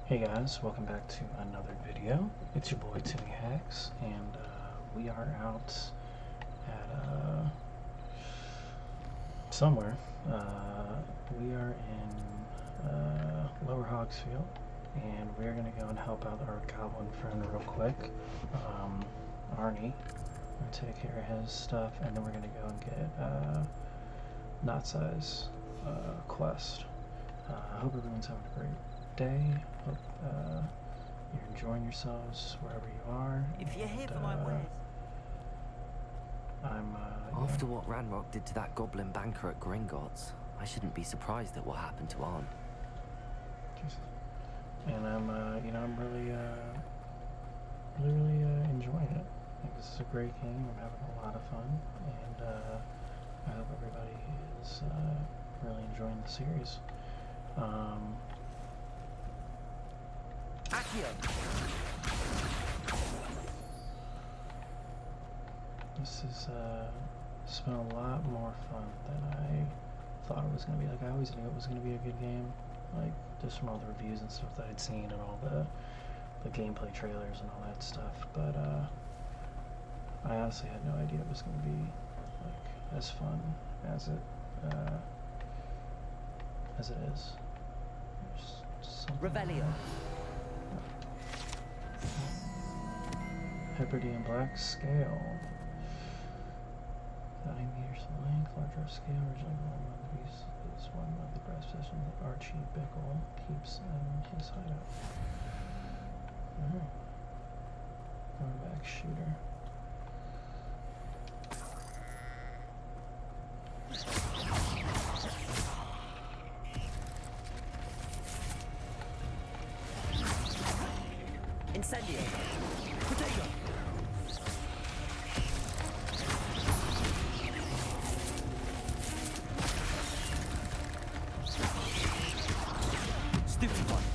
Hey guys, welcome back to another video. It's your boy Timmy Hacks, and we are out at somewhere. We are in Lower Hogsfield, and we're gonna go and help out our goblin friend real quick, Arnie. We're gonna take care of his stuff, and then we're gonna go and get Not Size quest. I hope everyone's having a great day. Hope you're enjoying yourselves wherever you are. If you're here for my wares. After what Ranrock did to that goblin banker at Gringotts, I shouldn't be surprised at what happened to Arn. And I'm really enjoying it. I think this is a great game. I'm having a lot of fun, and I hope everybody is really enjoying the series. This is it's been a lot more fun than I thought it was going to be. Like, I always knew it was going to be a good game, like just from all the reviews and stuff that I'd seen and all the gameplay trailers and all that stuff, but I honestly had no idea it was going to be like as fun as it is. Revelio. Hebridean Black Scale. 9 meters in length, larger scale, originally one of these is one of the brass possessions that Archie Bickle keeps in his hideout. Alright. Going back shooter. Incendio. Potato. Stupid one.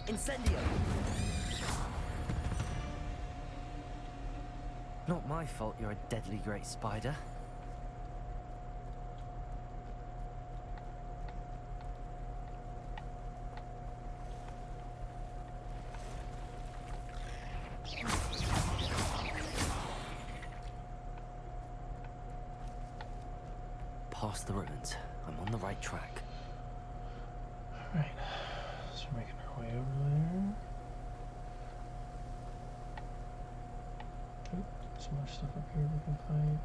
Incendio. Not my fault you're a deadly great spider. Past the ruins. I'm on the right track. Alright, so we're making our way over there. Oop, so much stuff up here we can fight.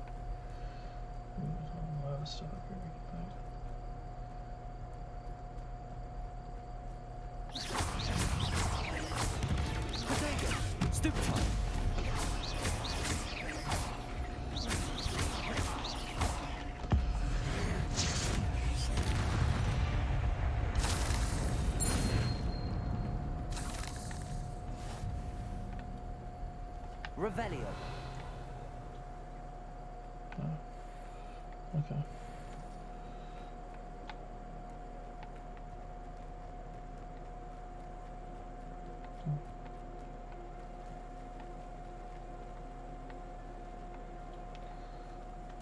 Ooh, there's a lot of stuff up here we can fight. Potato. Stupid one. Revelio. Oh. Okay.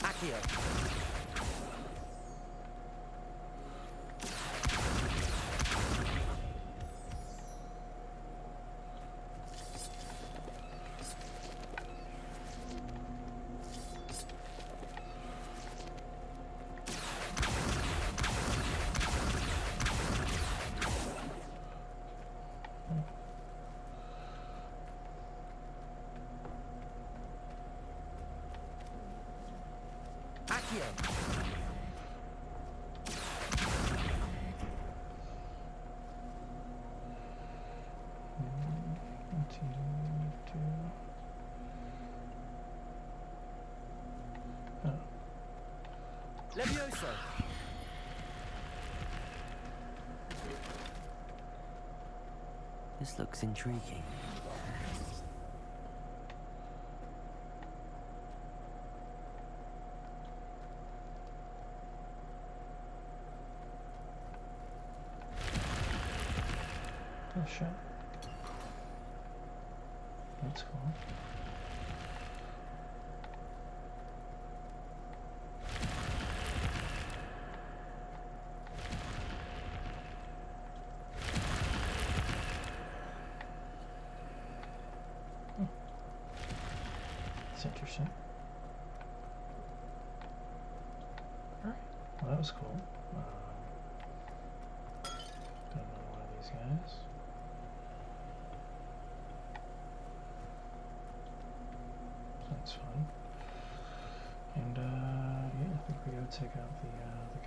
Accio. Accio. Oh. Levioso. This looks intriguing. Oh shit. That's cool. That's interesting. Alright, well that was cool. Got another one of these guys. So that's fun. And yeah, I think we gotta take out the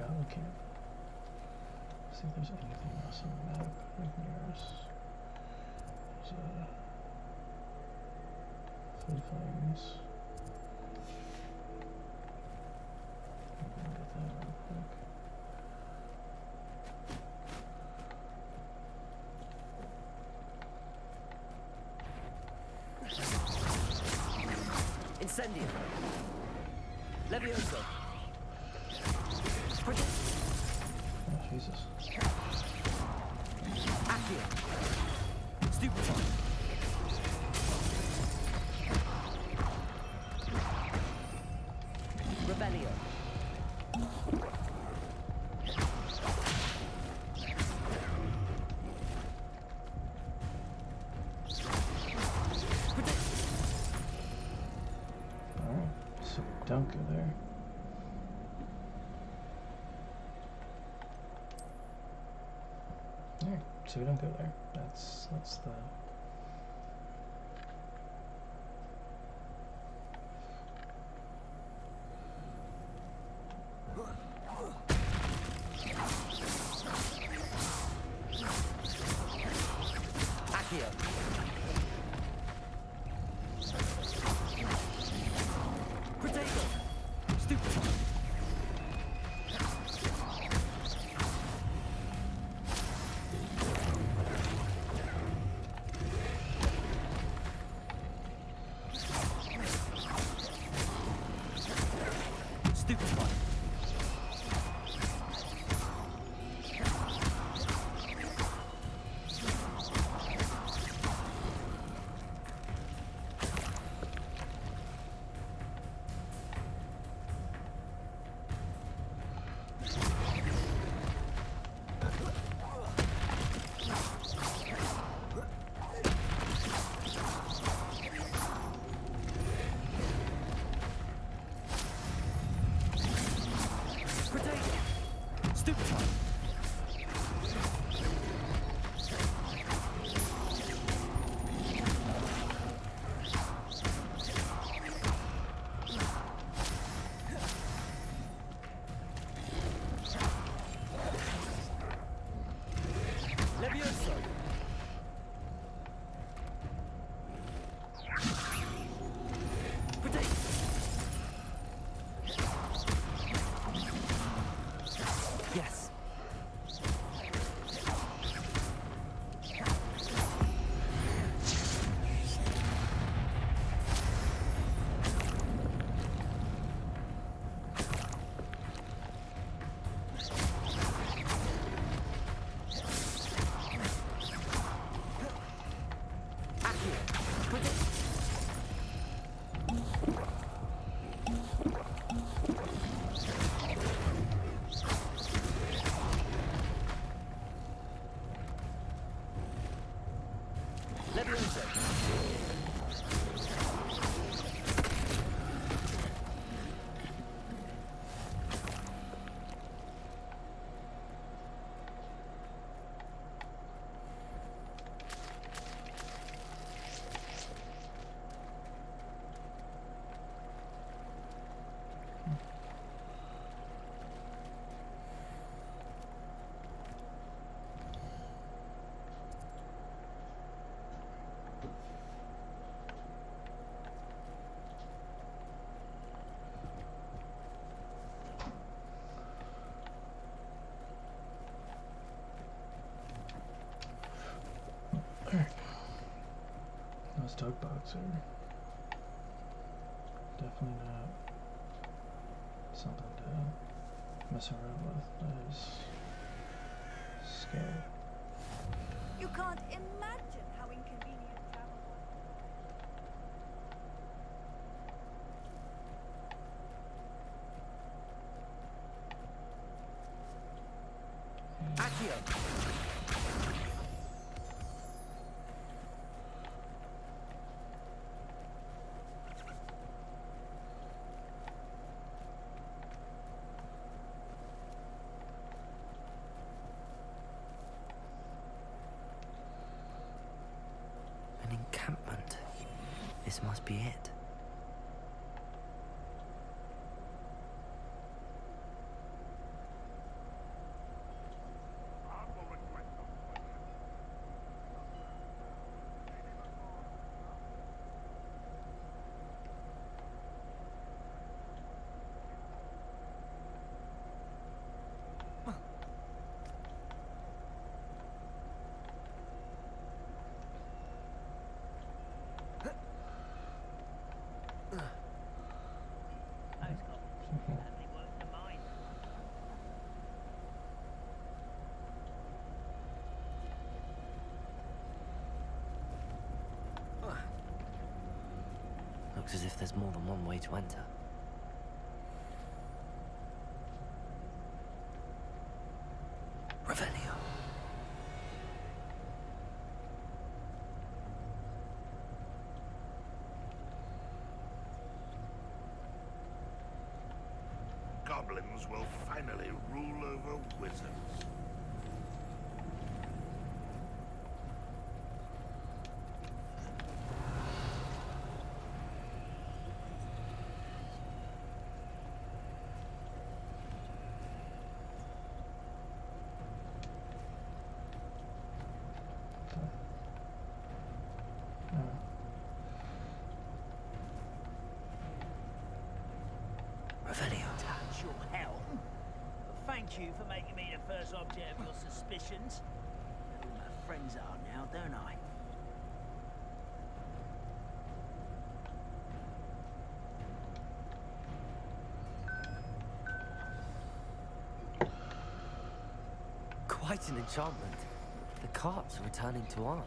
goblin camp. See if there's anything else on the map like near us. There's food flames. I'm gonna get that real quick. Incendio. Levioso. Oh, Jesus. Accio. Stupefy. Rebellion. Alright, so don't go there. Alright, so we don't go there. That's the... Accio. Protego. Stupefy. Stupefy. Protego. Stupefy. Levioso. Protego. Yes. Accio. Protego. Levioso. Alright. Those dog bugs are definitely not something to mess around with. That is scary. You can't imagine how inconvenient travel was. Accio. This must be it. Looks as if there's more than one way to enter. Revelio. Goblins will finally rule over wizards. Revelio. Touch your helm. Thank you for making me the first object of your suspicions. Know who my friends are now, don't I? Quite an enchantment. The carts are returning to Arn.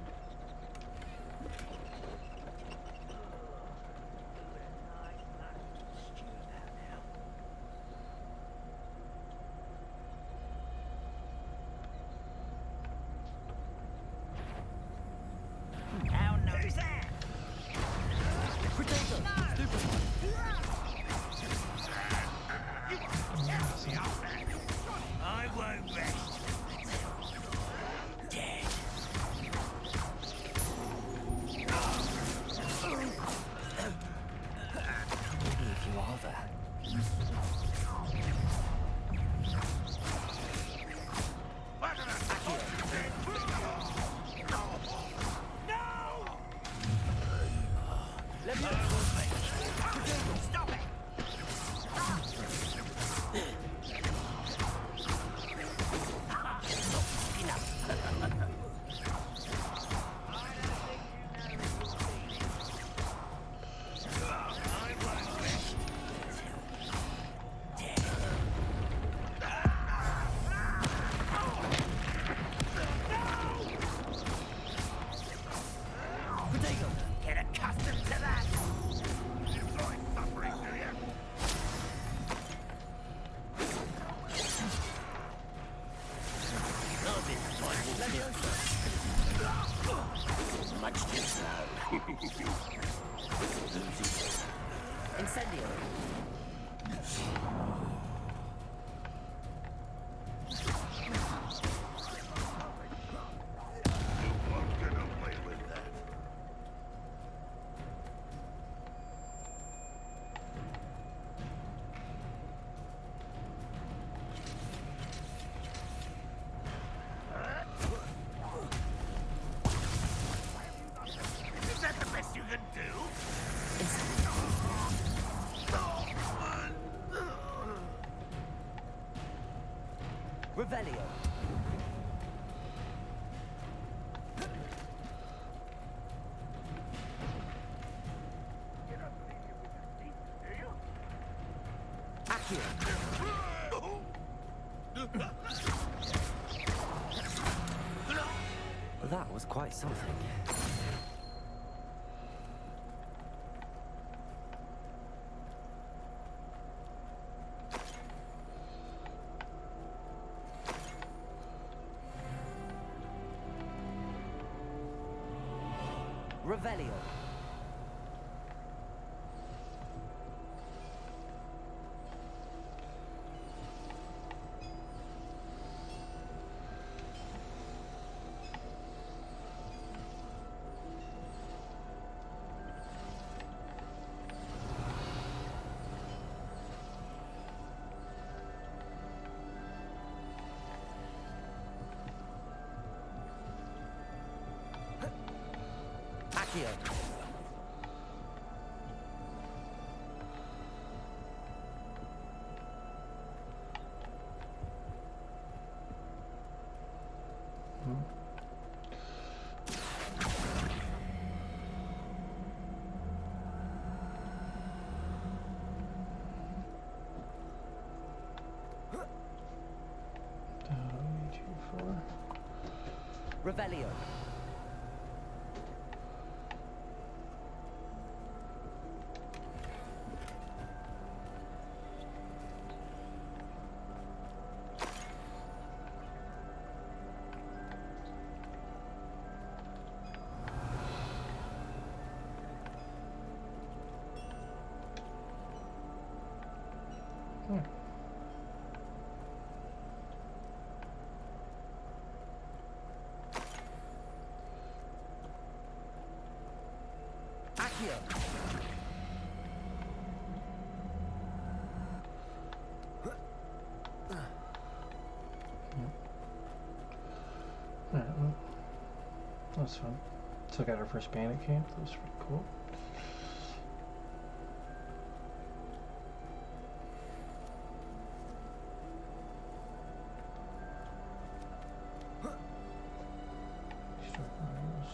Now knows that. I won't rest. Dead. Maybe if you are there. Stop it! Get accustomed to that! Much too slow. Incendio. You won't get away with that. Is that the best you can do? Revelio. Accio. That was quite something. Revelio. Accio. Hmm. Need you for. Revelio. Hmm. Accio. Alright, well, that was fun. Took out our first bandit camp. That was pretty cool. Destroy rhinos.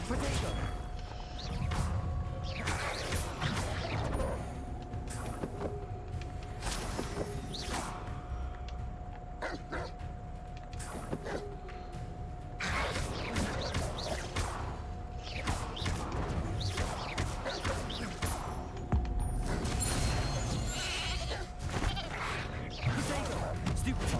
Protego. Protego. Stupefy.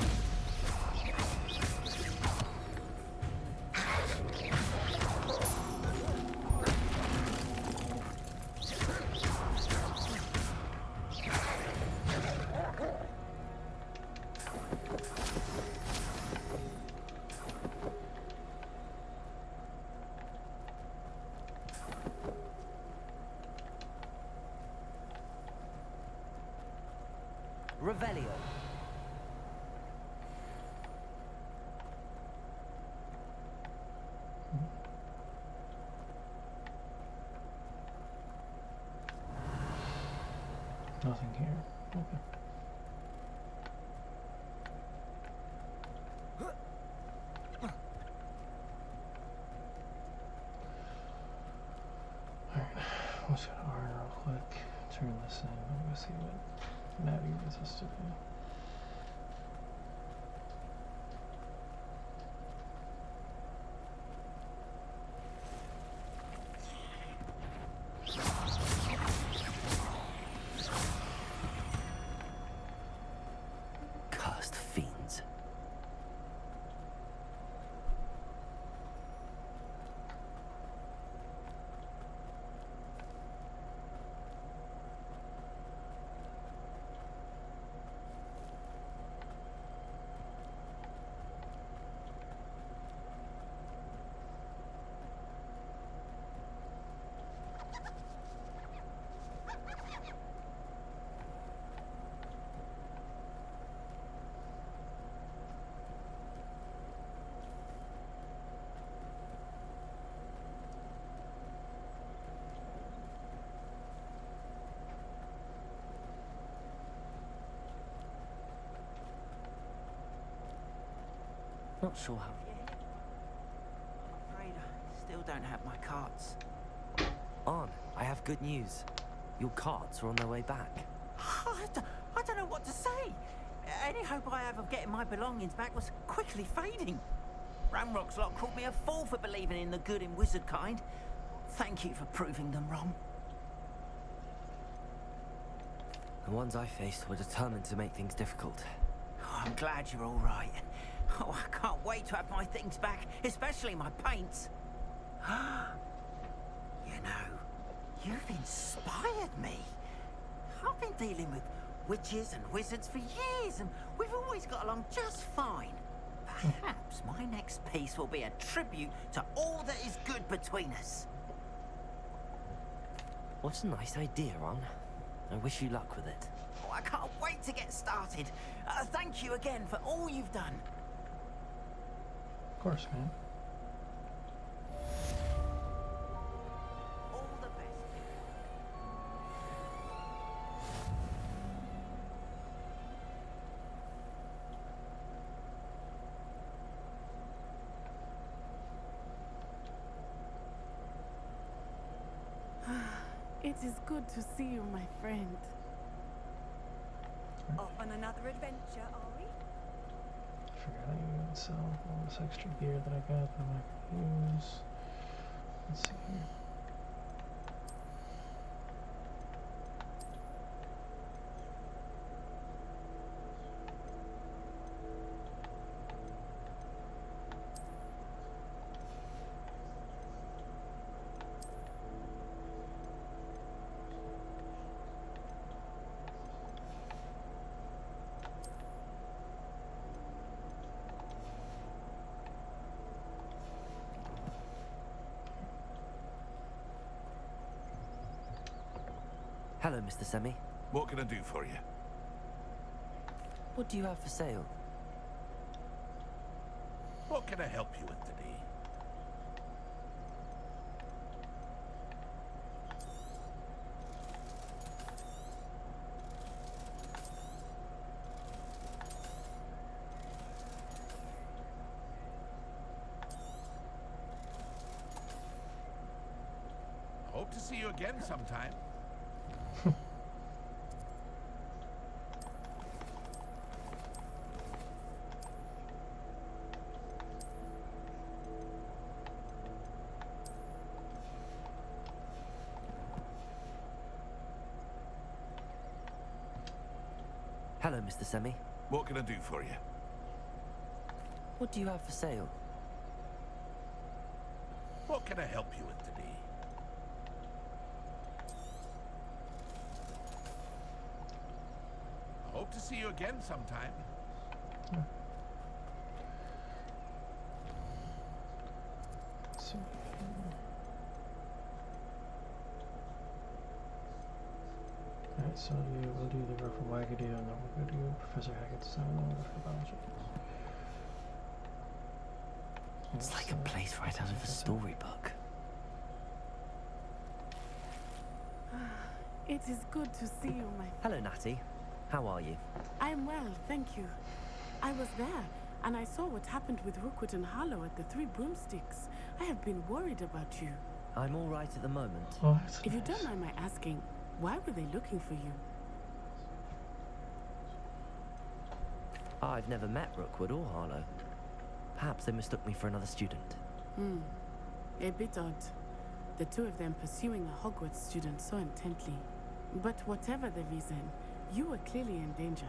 Revelio. Nothing here. Okay. Alright, let's go to R real quick. Turn this in. I'm gonna see what Maddie wants us to do. Cursed fiends. Not sure how. I'm afraid I still don't have my carts. On, I have good news. Your carts are on their way back. I don't know what to say. Any hope I have of getting my belongings back was quickly fading. Ramrock's lot called me a fool for believing in the good in wizard kind. Thank you for proving them wrong. The ones I faced were determined to make things difficult. Oh, I'm glad you're all right. Oh, I can't wait to have my things back, especially my paints. You know, you've inspired me. I've been dealing with witches and wizards for years, and we've always got along just fine. Perhaps my next piece will be a tribute to all that is good between us. What a nice idea, Ron. I wish you luck with it. Oh, I can't wait to get started. Thank you again for all you've done. Of course, man. All the best. It is good to see you, my friend. Off on another adventure, are we? Forgot I even sell all this extra gear that I got that I'm not gonna use. Let's see here. Hello, Mr. Semi. What can I do for you? What do you have for sale? What can I help you with today? Hope to see you again sometime. Hello, Mr. Semi. What can I do for you? What do you have for sale? What can I help you with today? I hope to see you again sometime. So, alright, so we'll do the Ruffle Wagadu and then we'll go do Professor Hackett's Stone for biology. It's like a place right out of a storybook. It is good to see you, my Hello, Natty. How are you? I'm well, thank you. I was there, and I saw what happened with Rookwood and Harlow at the Three Broomsticks. I have been worried about you. I'm all right at the moment. Oh, that's If you nice. don't mind my asking, why were they looking for you? I've never met Rookwood or Harlow. Perhaps they mistook me for another student. A bit odd. The two of them pursuing a Hogwarts student so intently. But whatever the reason, you were clearly in danger.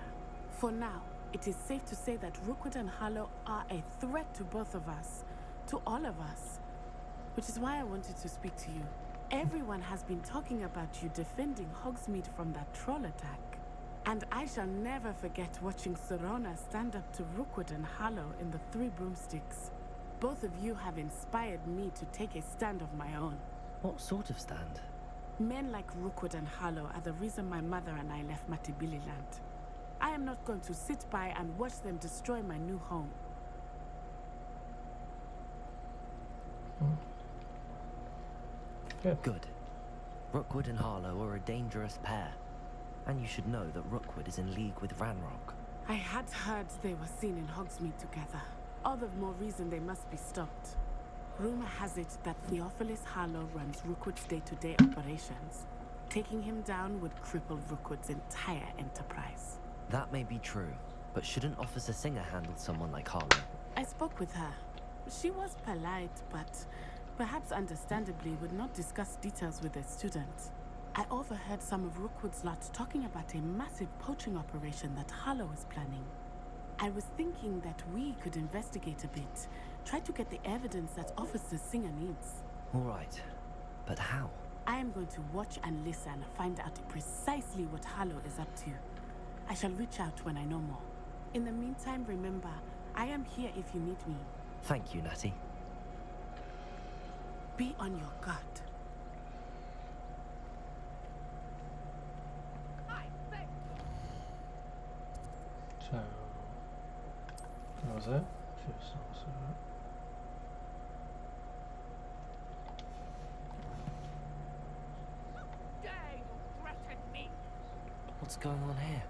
For now, it is safe to say that Rookwood and Harlow are a threat to both of us. To all of us. Which is why I wanted to speak to you. Everyone has been talking about you defending Hogsmeade from that troll attack. And I shall never forget watching Sorona stand up to Rookwood and Harlow in the Three Broomsticks. Both of you have inspired me to take a stand of my own. What sort of stand? Men like Rookwood and Harlow are the reason my mother and I left Matibililand. I am not going to sit by and watch them destroy my new home. Good. Rookwood and Harlow are a dangerous pair. And you should know that Rookwood is in league with Ranrock. I had heard they were seen in Hogsmeade together. All the more reason they must be stopped. Rumor has it that Theophilus Harlow runs Rookwood's day-to-day operations. Taking him down would cripple Rookwood's entire enterprise. That may be true, but shouldn't Officer Singer handle someone like Harlow? I spoke with her. She was polite, but perhaps understandably would not discuss details with a student. I overheard some of Rookwood's lot talking about a massive poaching operation that Harlow is planning. I was thinking that we could investigate a bit, try to get the evidence that Officer Singer needs. All right, but how? I am going to watch and listen, find out precisely what Harlow is up to. I shall reach out when I know more. In the meantime, remember, I am here if you need me. Thank you, Natty. Be on your guard. So, that was it. Just also. Dare you threaten me? What's going on here?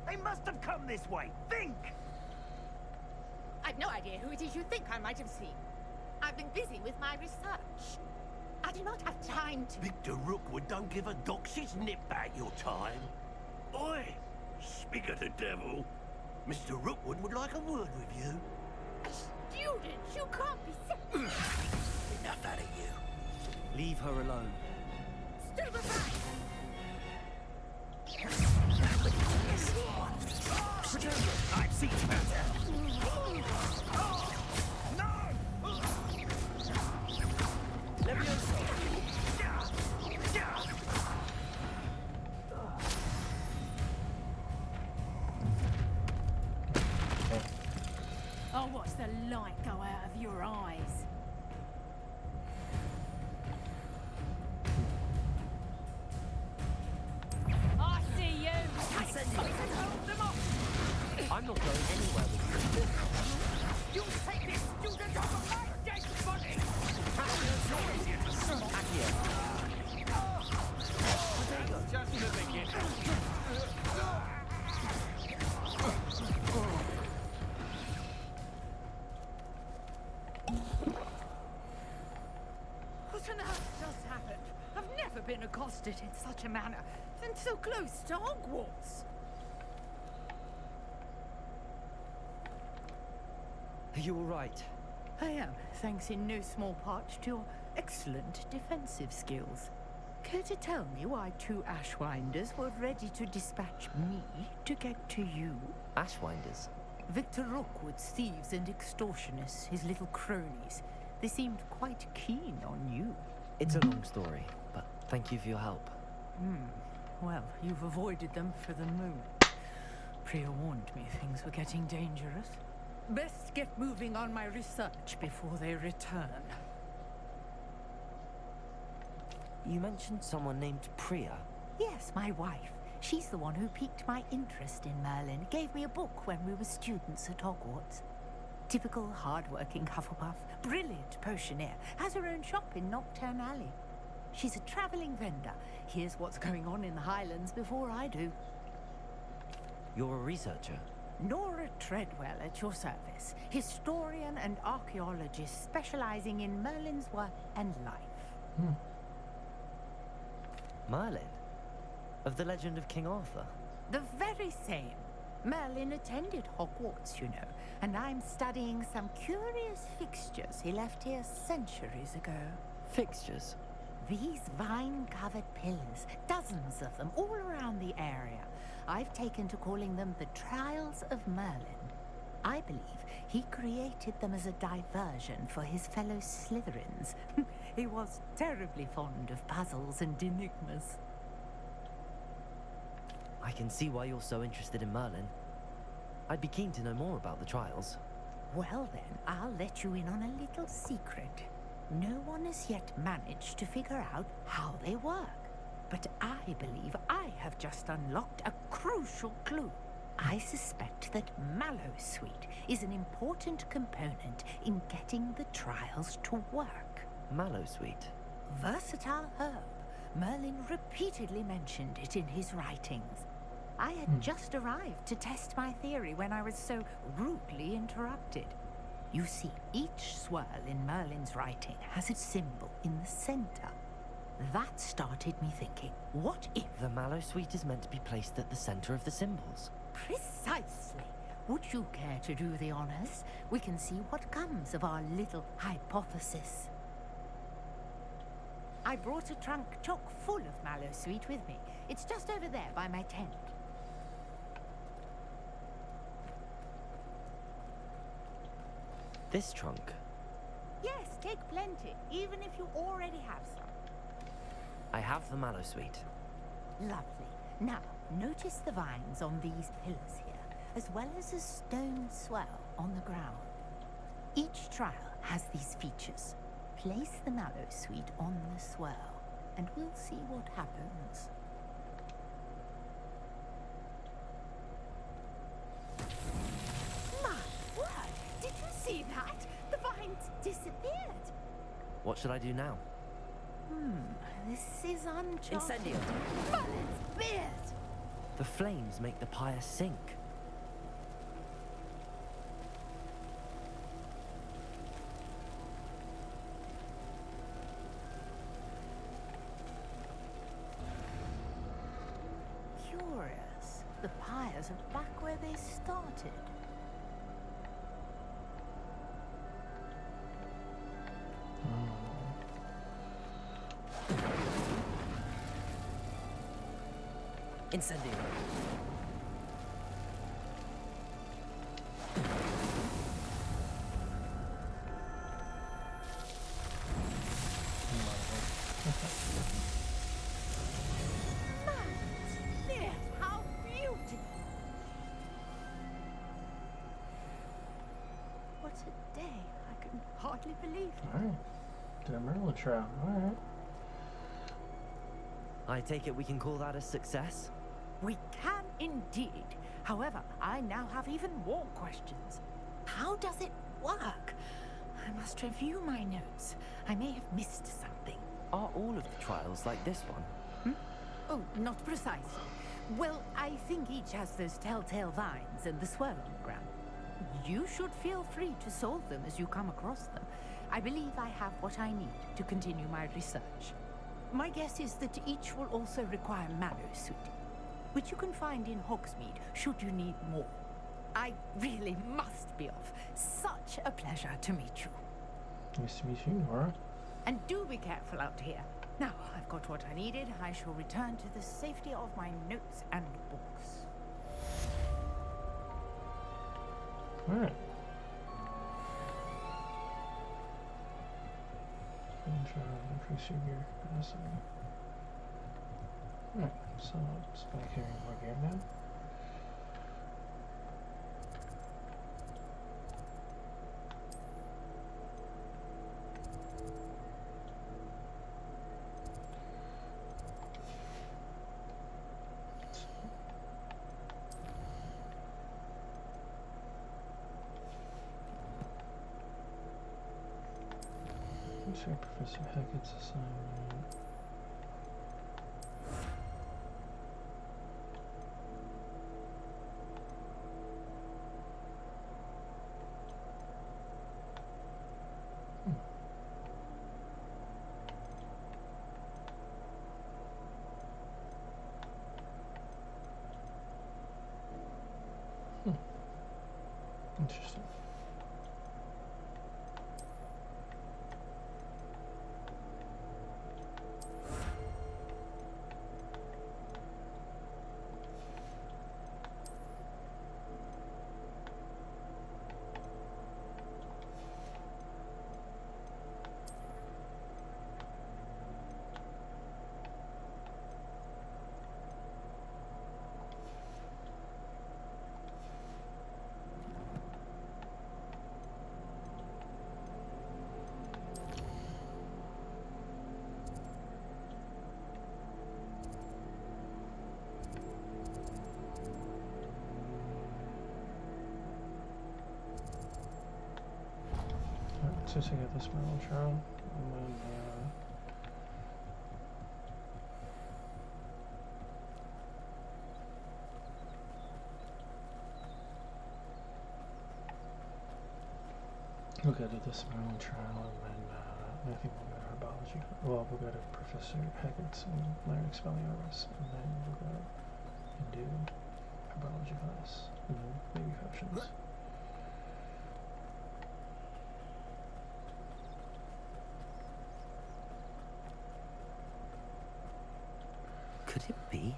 They must have come this way. Think! I've no idea who it is you think I might have seen. I've been busy with my research. I do not have time to... Victor Rookwood don't give a doxy's nip back your time. Oi! Speak of the devil. Mr. Rookwood would like a word with you. A student! You can't be Enough out of you. Leave her alone. stupefied! I've seen better. No! Levioso! I'll watch the light go out of your eyes. I see you. Hold them off. I'm not going anywhere with you. You take this student off of my dead body. Just the beginning. What on earth just happened? I've never been accosted in such a manner, and so close to Hogwarts. Are you all right? I am, thanks in no small part to your excellent defensive skills. Care to tell me why two Ashwinders were ready to dispatch me to get to you? Ashwinders? Victor Rookwood's thieves and extortionists, his little cronies. They seemed quite keen on you. It's a long story, but thank you for your help. Well, you've avoided them for the moment. Priya warned me things were getting dangerous. Best get moving on my research before they return. You mentioned someone named Priya. Yes, my wife. She's the one who piqued my interest in Merlin. Gave me a book when we were students at Hogwarts. Typical hard-working Hufflepuff, brilliant potioneer, has her own shop in Nocturne Alley. She's a travelling vendor. Here's what's going on in the Highlands before I do. You're a researcher? Nora Treadwell at your service, historian and archaeologist specializing in Merlin's work and life. Merlin? Of the legend of King Arthur? The very same. Merlin attended Hogwarts, you know, and I'm studying some curious fixtures he left here centuries ago. Fixtures? These vine-covered pillars, dozens of them, all around the area. I've taken to calling them the Trials of Merlin. I believe he created them as a diversion for his fellow Slytherins. He was terribly fond of puzzles and enigmas. I can see why you're so interested in Merlin. I'd be keen to know more about the trials. Well then, I'll let you in on a little secret. No one has yet managed to figure out how they work. But I believe I have just unlocked a crucial clue. I suspect that Mallowsweet is an important component in getting the trials to work. Mallowsweet? Versatile herb. Merlin repeatedly mentioned it in his writings. I had just arrived to test my theory when I was so rudely interrupted. You see, each swirl in Merlin's writing has its symbol in the center. That started me thinking, what if... The Mallowsweet is meant to be placed at the center of the symbols. Precisely. Would you care to do the honors? We can see what comes of our little hypothesis. I brought a trunk chock full of Mallowsweet with me. It's just over there by my tent. This trunk? Yes, take plenty, even if you already have some. I have the Mallowsweet. Lovely. Now, notice the vines on these pillars here, as well as a stone swell on the ground. Each trial has these features. Place the mallow sweet on the swirl, and we'll see what happens. My word! Did you see that? The vines disappeared. What should I do now? This is uncharted. Incendio! Merlin's beard! The flames make the pyre sink. Curious. The pyres are back where they started. Incendio! Merlin's beard! How beautiful! What a day. I can hardly believe it. Alright. Did a Merlin trial. Alright. I take it we can call that a success? We can indeed. However, I now have even more questions. How does it work? I must review my notes. I may have missed something. Are all of the trials like this one? Oh, not precisely. Well, I think each has those telltale vines and the swirl on the ground. You should feel free to solve them as you come across them. I believe I have what I need to continue my research. My guess is that each will also require mallow sweet, which you can find in Hogsmeade should you need more. I really must be off. Such a pleasure to meet you. Nice to meet you, Nora. And do be careful out here. Now I've got what I needed. I shall return to the safety of my notes and books. Alright. Increase your gear capacity. Alright, so it's by carrying more gear now. Check Professor Hackett's assignment. Interesting. So check out this Merlin trial, and then we'll go to this Merlin trial, and then I think we'll go to herbology. Well, we'll go to Professor Hackett's and learn Expelliarmus, and then we'll go and do herbology class, and then maybe potions. Could it be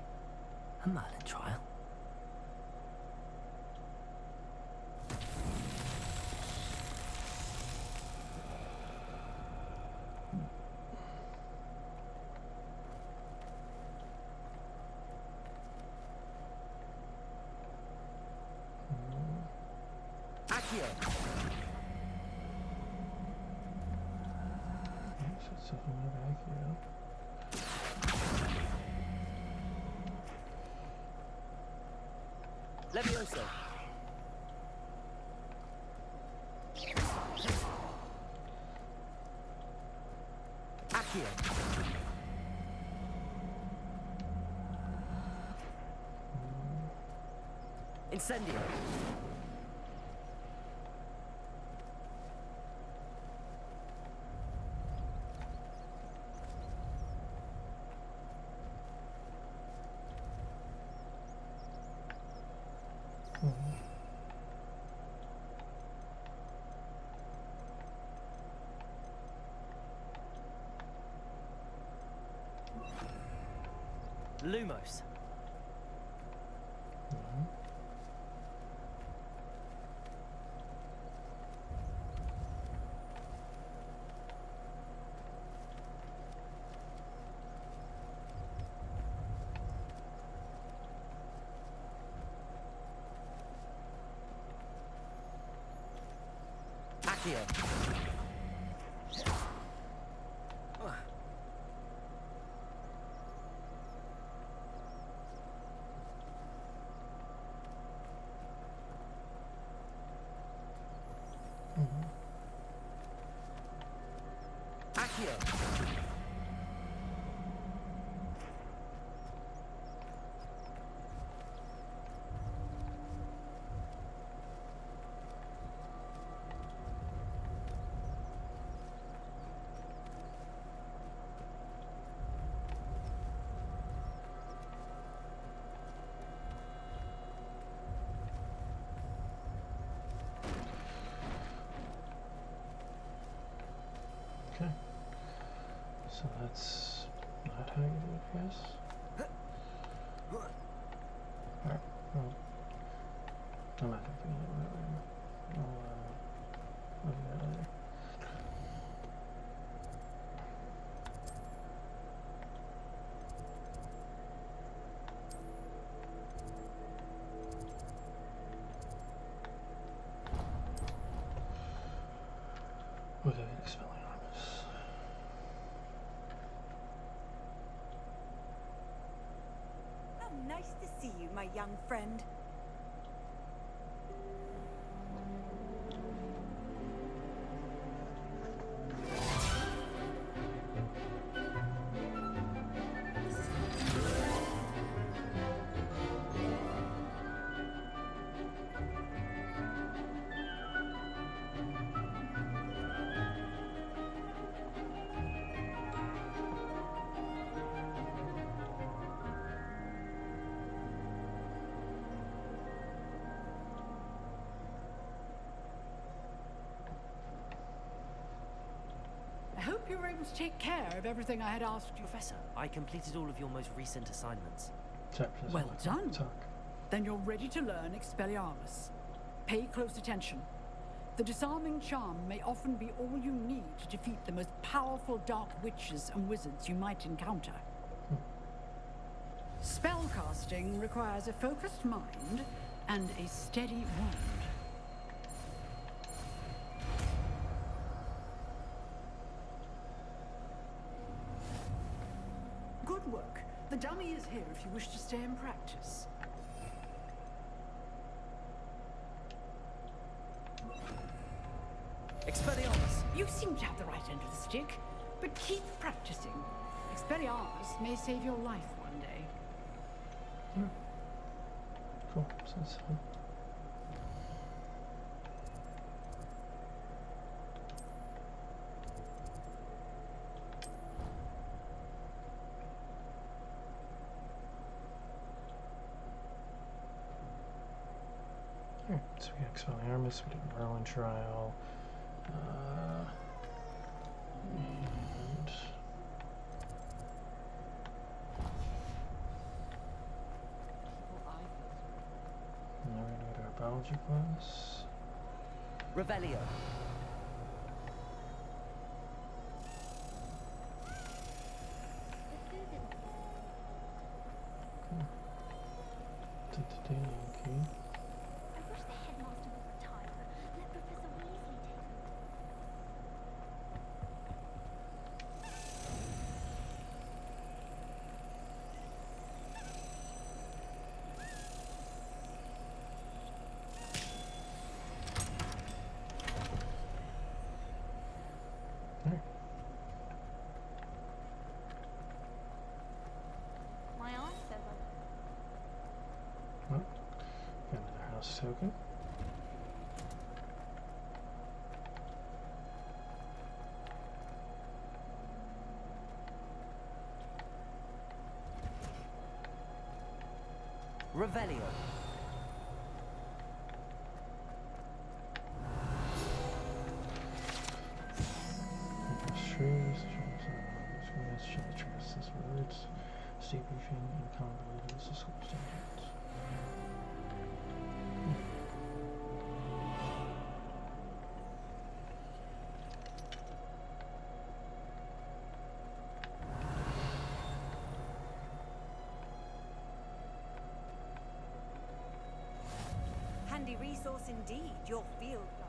a Merlin trial? Accio! stuff in my bag here. Levioso. Accio. Incendio. Lumos. Accio. Accio. Okay. So that's not how you do it, I guess. Alright, well, I'm not gonna figure it out later. I'll do that later. We'll go get Expelliarmus. How nice to see you, my young friend. I hope you were able to take care of everything I had asked you. Professor, I completed all of your most recent assignments. Chapters Well like done. Talk. Then you're ready to learn Expelliarmus. Pay close attention. The disarming charm may often be all you need to defeat the most powerful dark witches and wizards you might encounter. Spellcasting requires a focused mind and a steady wand. Good work. The dummy is here if you wish to stay and practice. Expelliarmus! You seem to have the right end of the stick, but keep practicing. Expelliarmus may save your life one day. Cool. Sounds fun. Alright, so we got Expelliarmus, we did Merlin trial. And now we're gonna go to our biology class. Revelio. Did the daily key. I wish the headmaster would retire. Let Professor Weasley take mouse token. Revelio. Should trust his words. Stay briefing and accountability is the school standards. Handy resource indeed, your field guide.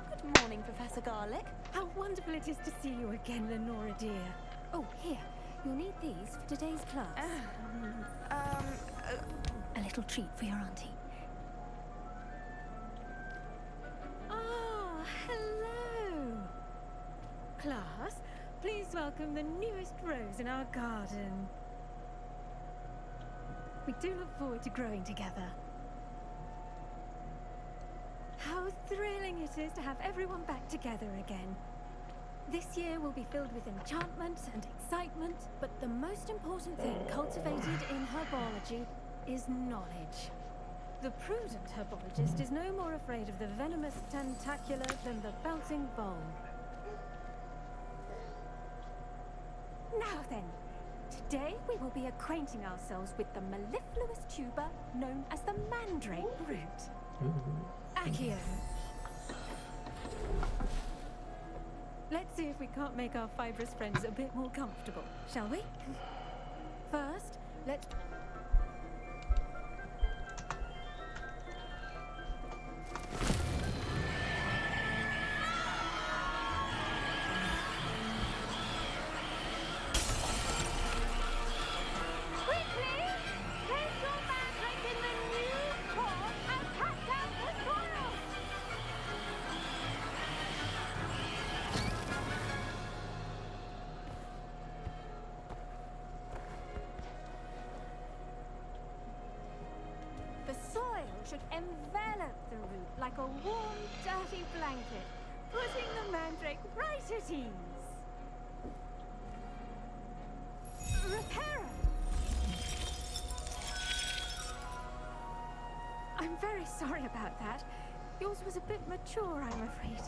Good morning, Professor Garlick. How wonderful it is to see you again, Lenora dear. Oh, here. You'll need these for today's class. A little treat for your auntie. Ah, hello. Class, please welcome the newest rose in our garden. We do look forward to growing together. How thrilling it is to have everyone back together again. This year will be filled with enchantment and excitement, but the most important thing cultivated in herbology is knowledge. The prudent herbologist is no more afraid of the venomous tentacula than the bouncing bulb. Now then, today we will be acquainting ourselves with the mellifluous tuber known as the mandrake root. Accio. Let's see if we can't make our fibrous friends a bit more comfortable, shall we? First, let's... should envelop the root like a warm, dirty blanket, putting the mandrake right at ease. Reparo! I'm very sorry about that. Yours was a bit mature, I'm afraid.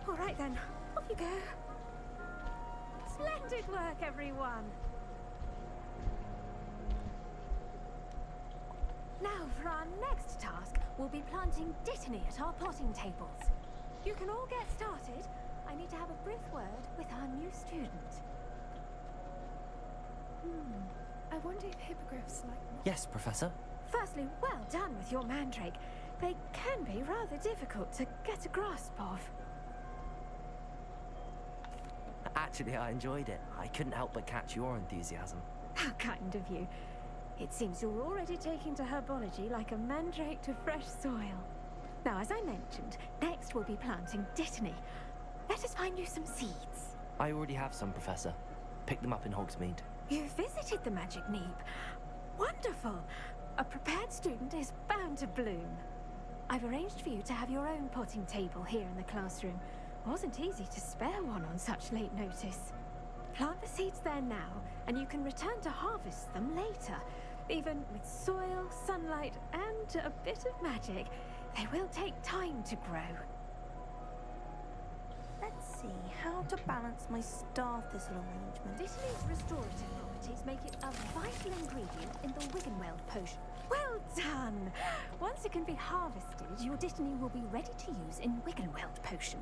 All right then, off you go. Splendid work, everyone. Now, for our next task, we'll be planting dittany at our potting tables. You can all get started. I need to have a brief word with our new student. I wonder if hippogriffs like... Yes, Professor. Firstly, well done with your mandrake. They can be rather difficult to get a grasp of. Actually, I enjoyed it. I couldn't help but catch your enthusiasm. How kind of you. It seems you're already taking to herbology like a mandrake to fresh soil. Now, as I mentioned, next we'll be planting dittany. Let us find you some seeds. I already have some, Professor. Picked them up in Hogsmeade. You visited the Magic Neep. Wonderful. A prepared student is bound to bloom. I've arranged for you to have your own potting table here in the classroom. Wasn't easy to spare one on such late notice. Plant the seeds there now, and you can return to harvest them later. Even with soil, sunlight, and a bit of magic, they will take time to grow. Let's see, how to balance my star thistle arrangement. Dittany's restorative properties make it a vital ingredient in the Wiggenweld potion. Well done! Once it can be harvested, your dittany will be ready to use in Wiggenweld potion.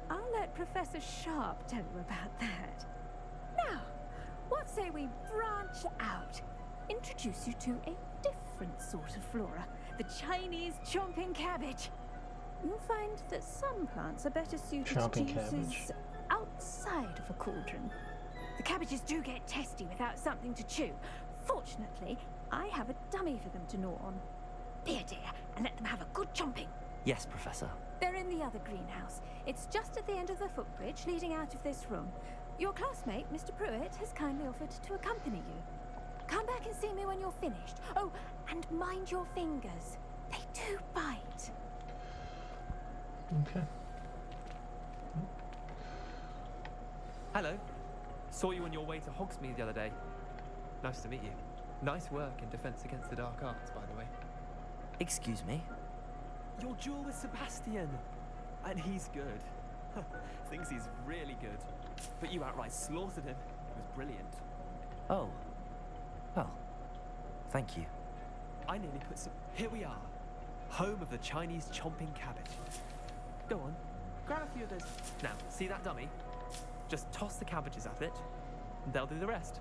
I'll let Professor Sharp tell you about that. Now, what say we branch out? Introduce you to a different sort of flora, the Chinese chomping cabbage. You'll find that some plants are better suited to uses outside of a cauldron. The cabbages do get testy without something to chew. Fortunately, I have a dummy for them to gnaw on. Here, dear, and let them have a good chomping. Yes, Professor. They're in the other greenhouse. It's just at the end of the footbridge leading out of this room. Your classmate, Mr. Pruitt, has kindly offered to accompany you. Come back and see me when you're finished. Oh, and mind your fingers. They do bite. Okay. Hello. Saw you on your way to Hogsmeade the other day. Nice to meet you. Nice work in Defense Against the Dark Arts, by the way. Excuse me? Your duel with Sebastian. And he's good. Thinks he's really good. But you outright slaughtered him. It was brilliant. Oh. Well, thank you. I nearly put some... Here we are. Home of the Chinese chomping cabbage. Go on. Grab a few of those. Now, see that dummy? Just toss the cabbages at it, and they'll do the rest.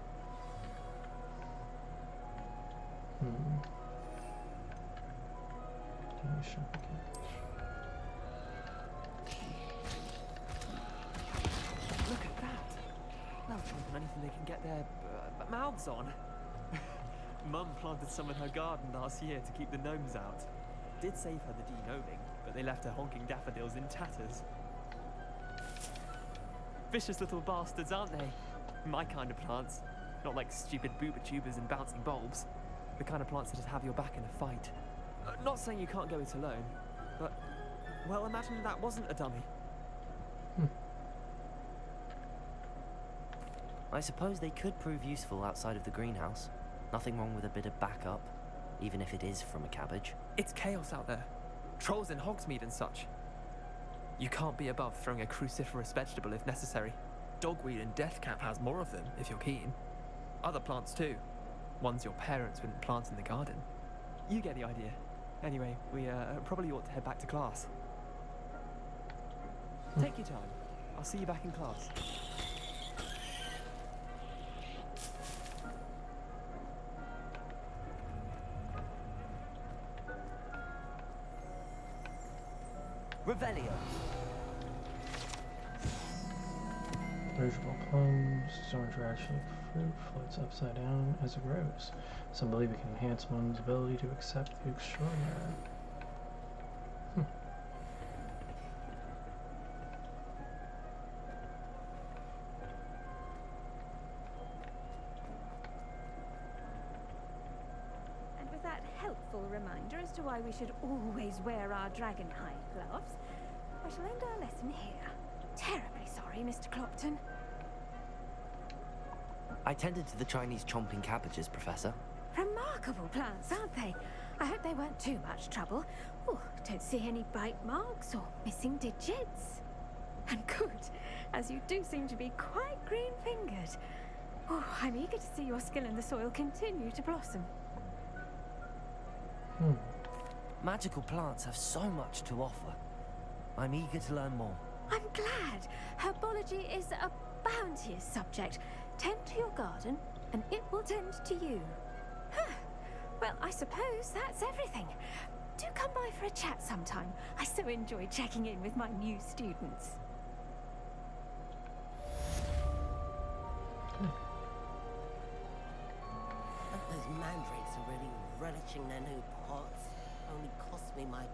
Look at that. They'll chomp on anything they can get their mouths on. Mum planted some in her garden last year to keep the gnomes out. Did save her the de-gnoming, but they left her honking daffodils in tatters. Vicious little bastards, aren't they? My kind of plants. Not like stupid booba tubers and bouncing bulbs. The kind of plants that just have your back in a fight. Not saying you can't go it alone, but... Well, imagine that wasn't a dummy. I suppose they could prove useful outside of the greenhouse. Nothing wrong with a bit of backup, even if it is from a cabbage. It's chaos out there. Trolls in Hogsmeade and such. You can't be above throwing a cruciferous vegetable if necessary. Dogweed and deathcap has more of them, if you're keen. Other plants too. Ones your parents wouldn't plant in the garden. You get the idea. Anyway, we probably ought to head back to class. Take your time. I'll see you back in class. Revelio. Vegetable plums. Orange are actually fruit, floats upside down as it grows. Some believe it can enhance one's ability to accept the extraordinary. And with that helpful reminder as to why we should always wear our dragonhide gloves, I shall end our lesson here. Terribly sorry, Mr. Clopton. I tended to the Chinese chomping cabbages, Professor. Remarkable plants, aren't they? I hope they weren't too much trouble. Oh, don't see any bite marks or missing digits. And good, as you do seem to be quite green-fingered. Oh, I'm eager to see your skill in the soil continue to blossom. Magical plants have so much to offer. I'm eager to learn more. I'm glad. Herbology is a bounteous subject. Tend to your garden, and it will tend to you. Well, I suppose that's everything. Do come by for a chat sometime. I so enjoy checking in with my new students. Those mandrakes are really relishing their new pots. Only cost me my...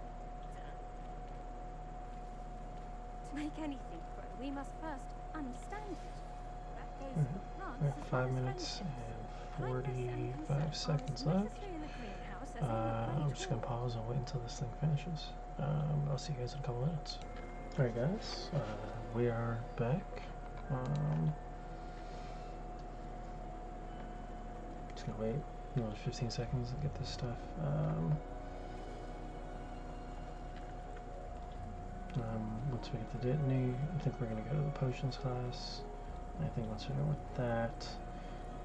To make anything grow, we must first understand it. That goes for plants as 5 well as minutes friendships. and 45 seconds left. I'm just gonna pause and wait until this thing finishes. I'll see you guys in a couple minutes. Alright guys, we are back. Just gonna wait another 15 seconds to get this stuff. Once we get the detonate, I think we're gonna go to the potions class. I think once we're done with that,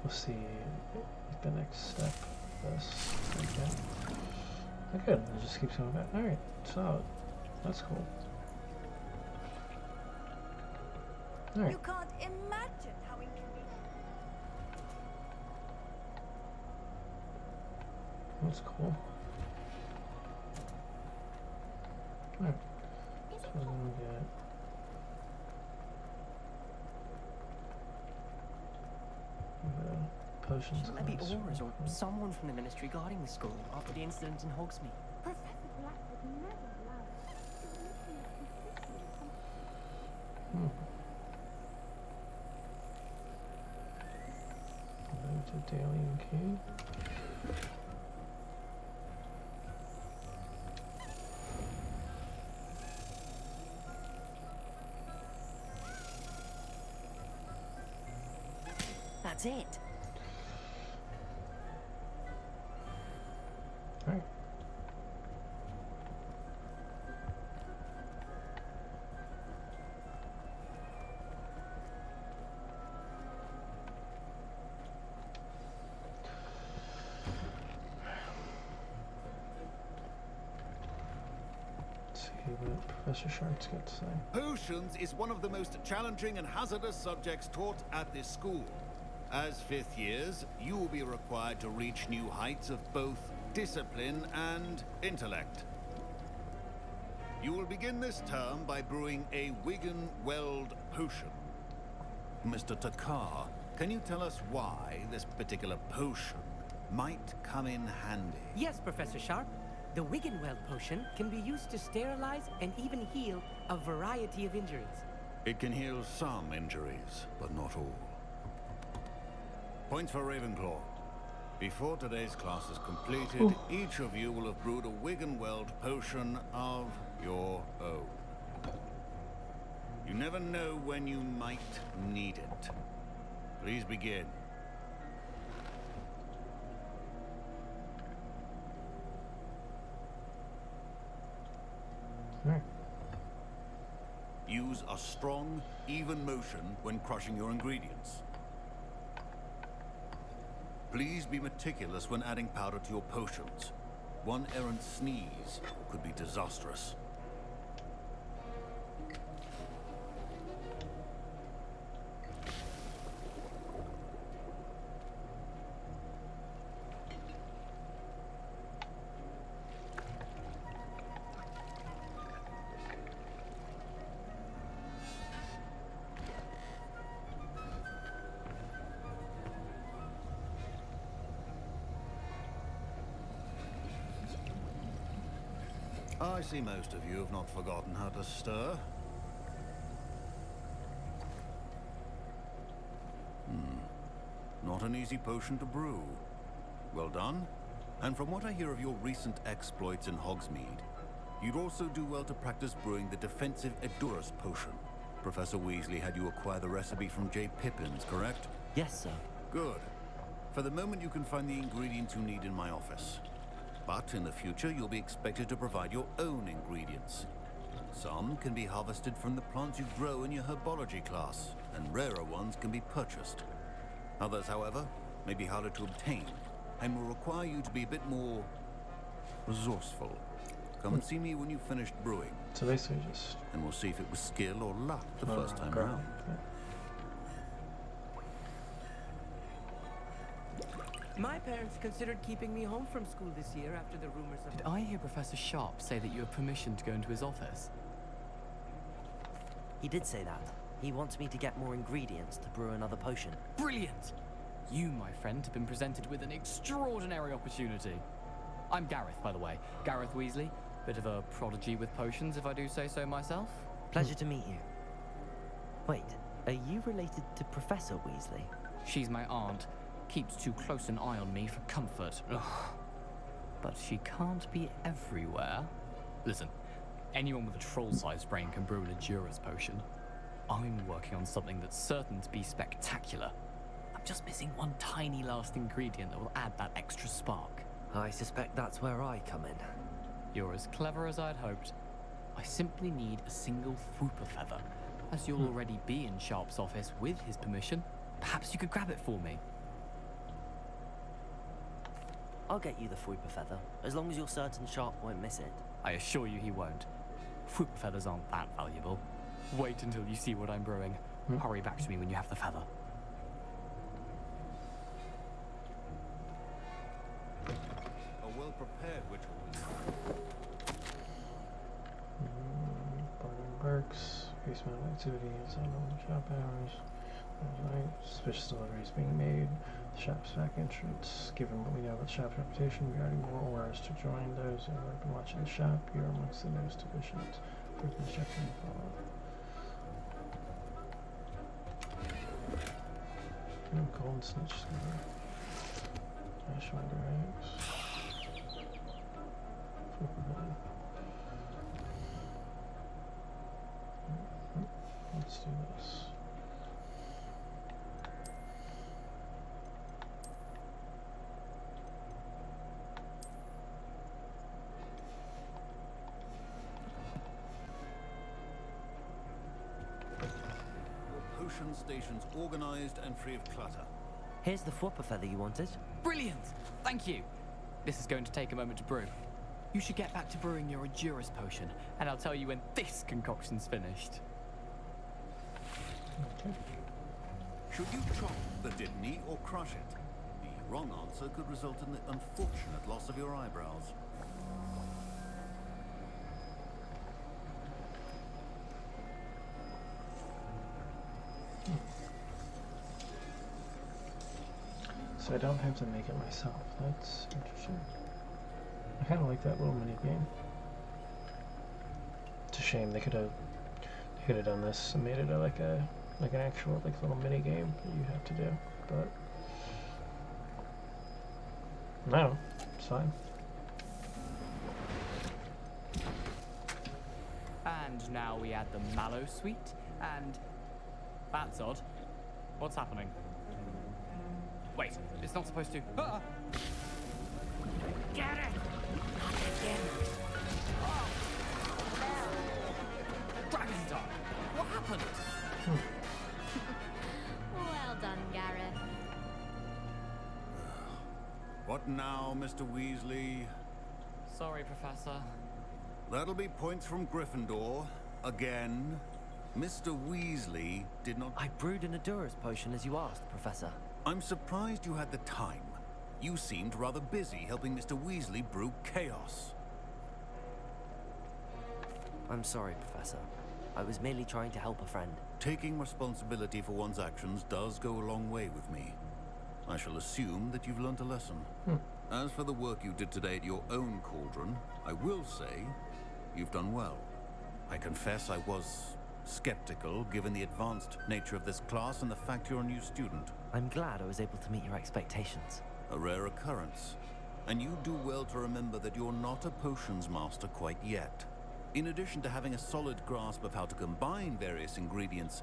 we'll see the next step of this. Okay. Oh, good, it just keeps going back. Alright, solid. That's cool. Alright. You can't imagine how inconvenient. That's cool. Alright. So we're gonna get the potions class. Maybe Aura's or someone from the ministry guarding the school after the incident in Hogsmeade. Professor Black would never allow it. Selected daily key. That's it. Alright. Let's see what Professor Shark's got to say. Potions is one of the most challenging and hazardous subjects taught at this school. As fifth years, you will be required to reach new heights of both discipline and intellect. You will begin this term by brewing a Wigan-Weld potion. Mr. Takar, can you tell us why this particular potion might come in handy? Yes, Professor Sharp. The Wiggenweld potion can be used to sterilize and even heal a variety of injuries. It can heal some injuries, but not all. Points for Ravenclaw. Before today's class is completed, each of you will have brewed a Wiggenweld potion of your own. You never know when you might need it. Please begin. Use a strong, even motion when crushing your ingredients. Please be meticulous when adding powder to your potions. One errant sneeze could be disastrous. I see most of you have not forgotten how to stir. Not an easy potion to brew. Well done. And from what I hear of your recent exploits in Hogsmeade, you'd also do well to practice brewing the defensive Edurus potion. Professor Weasley had you acquire the recipe from J. Pippins, correct? Yes, sir. Good. For the moment, you can find the ingredients you need in my office. But in the future, you'll be expected to provide your own ingredients. Some can be harvested from the plants you grow in your herbology class, and rarer ones can be purchased. Others, however, may be harder to obtain, and will require you to be a bit more resourceful. Come and see me when you've finished brewing. So basically just... And we'll see if it was skill or luck the first time great. round. Yeah. My parents considered keeping me home from school this year after the rumors of... Did I hear Professor Sharp say that you have permission to go into his office? He did say that. He wants me to get more ingredients to brew another potion. Brilliant! You, my friend, have been presented with an extraordinary opportunity. I'm Gareth, by the way. Gareth Weasley. Bit of a prodigy with potions, if I do say so myself. Pleasure to meet you. Wait, are you related to Professor Weasley? She's my aunt. Keeps too close an eye on me for comfort. Ugh. But she can't be everywhere. Listen, anyone with a troll-sized brain can brew an Edurus potion. I'm working on something that's certain to be spectacular. I'm just missing one tiny last ingredient that will add that extra spark. I suspect that's where I come in. You're as clever as I'd hoped. I simply need a single Fwooper feather. As you'll already be in Sharp's office with his permission, perhaps you could grab it for me. I'll get you the Fwooper feather, as long as you're certain Sharp won't miss it. I assure you he won't. Fwooper feathers aren't that valuable. Wait until you see what I'm brewing. Hurry back to me when you have the feather. A well-prepared ritual. Bargain Barks, increased amount of activity outside normal shop hours. Right, suspicious deliveries being made. The shop's back entrance. Given what we know about the shop's reputation, we are adding more orders to join those who have been watching the shop. You are amongst the newest additions. Frequent checking follow. Golden Snitch Scar. Flash my brakes. Let's do this. Potion stations organized and free of clutter. Here's the flopper feather you wanted. Brilliant! Thank you. This is going to take a moment to brew. You should get back to brewing your Adurus potion, and I'll tell you when this concoction's finished. Okay. Should you chop the Didney or crush it? The wrong answer could result in the unfortunate loss of your eyebrows. So I don't have to make it myself. That's interesting. I kind of like that little mini game. It's a shame they could have done this and made it like an actual little mini game that you have to do. But no, it's fine. And now we add the mallow sweet, and that's odd. What's happening? Wait, it's not supposed to. Ah! Get it! Again. Oh. Dragon Star! What happened? Well done, Gareth. What now, Mr. Weasley? Sorry, Professor. That'll be points from Gryffindor. Again. Mr. Weasley did not... I brewed an Adurus potion as you asked, Professor. I'm surprised you had the time. You seemed rather busy helping Mr. Weasley brew chaos. I'm sorry, Professor. I was merely trying to help a friend. Taking responsibility for one's actions does go a long way with me. I shall assume that you've learnt a lesson. As for the work you did today at your own cauldron, I will say you've done well. I confess I was skeptical given the advanced nature of this class and the fact you're a new student. I'm glad I was able to meet your expectations. A rare occurrence. And you do well to remember that you're not a potions master quite yet. In addition to having a solid grasp of how to combine various ingredients,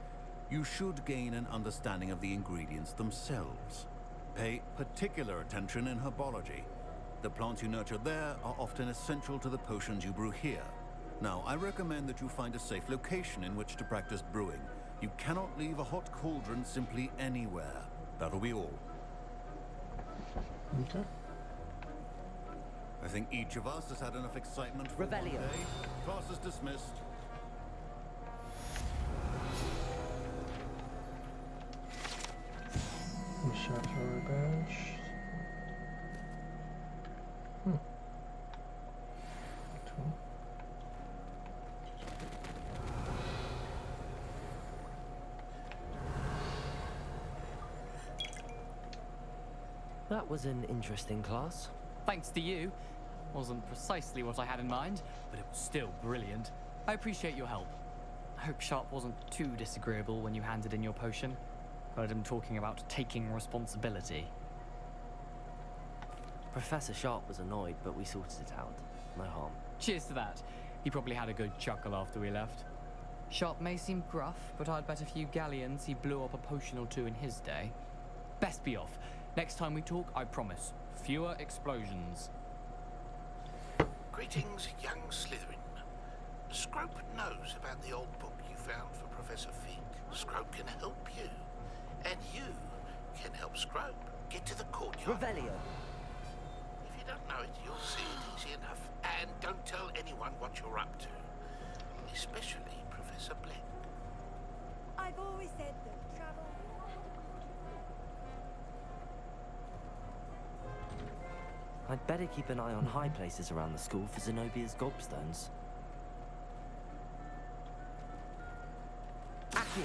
you should gain an understanding of the ingredients themselves. Pay particular attention in herbology. The plants you nurture there are often essential to the potions you brew here. Now, I recommend that you find a safe location in which to practice brewing. You cannot leave a hot cauldron simply anywhere. That'll be all. Okay. I think each of us has had enough excitement for one Revelio. day. Class is dismissed. Shop for a badge. Cool. That was an interesting class. Thanks to you. Wasn't precisely what I had in mind, but it was still brilliant. I appreciate your help. I hope Sharp wasn't too disagreeable when you handed in your potion. Heard him talking about taking responsibility. Professor Sharp was annoyed, but we sorted it out. No harm. Cheers to that. He probably had a good chuckle after we left. Sharp may seem gruff, but I'd bet a few galleons he blew up a potion or two in his day. Best be off. Next time we talk, I promise. Fewer explosions. Greetings, young Slytherin. Scrope knows about the old book you found for Professor Fig. Scrope can help you. And you can help Scrope get to the courtyard. Revelio. If you don't know it, you'll see it easy enough. And don't tell anyone what you're up to. Especially Professor Black. I've always said that travel... I'd better keep an eye on high places around the school for Zenobia's gobstones. Accio.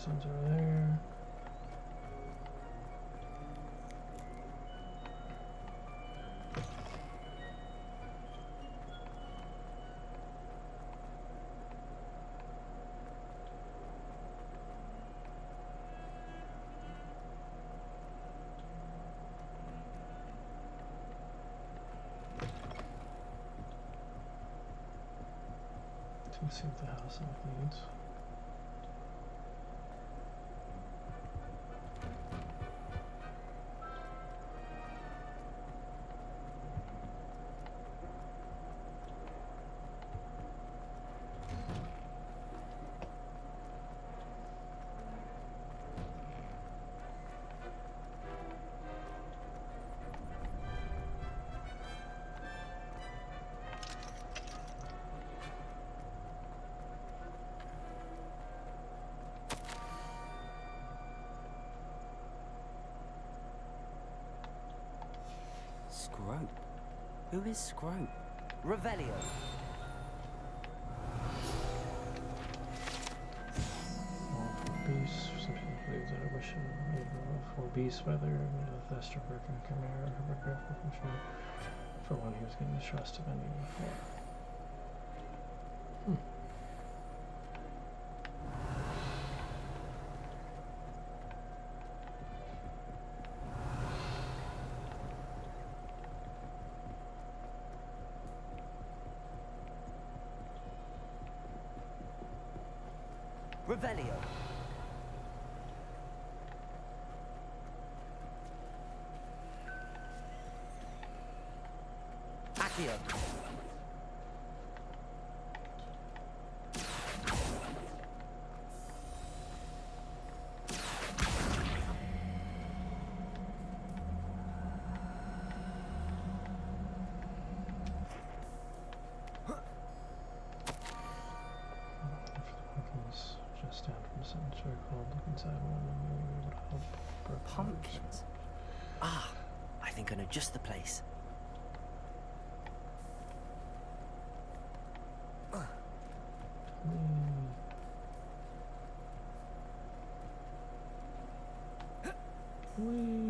Stone's over there. Let's see what the house needs. Scrope? Who is Scrope? Revelio. Beasts. Some people believe that a wish for beasts, whether the Thesterberg and Chimera, for one who was getting the trust of any before. Revelio. Accio. Just down from the cemetery called look inside one and maybe it would help. Pumpkins? Ah, I think I know just the place. Whee!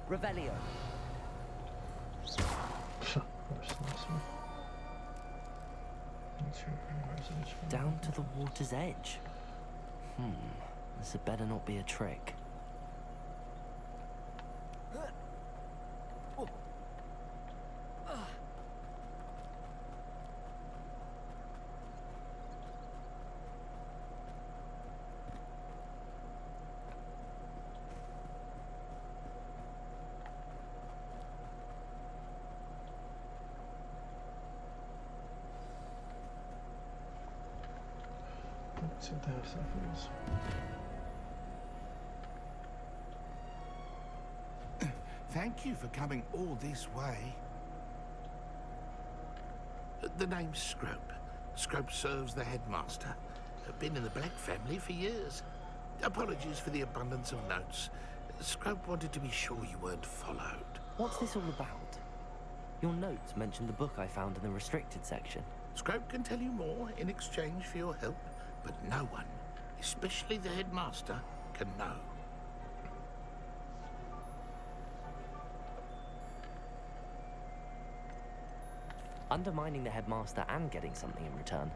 Revelio. Down to the water's edge. This had better not be a trick. Let's see what the house stuff is. Thank you for coming all this way. The name's Scrope. Scrope serves the headmaster. Been in the Black family for years. Apologies for the abundance of notes. Scrope wanted to be sure you weren't followed. What's this all about? Your notes mentioned the book I found in the restricted section. Scrope can tell you more in exchange for your help, but no one, especially the headmaster, can know. Undermining the headmaster and getting something in return.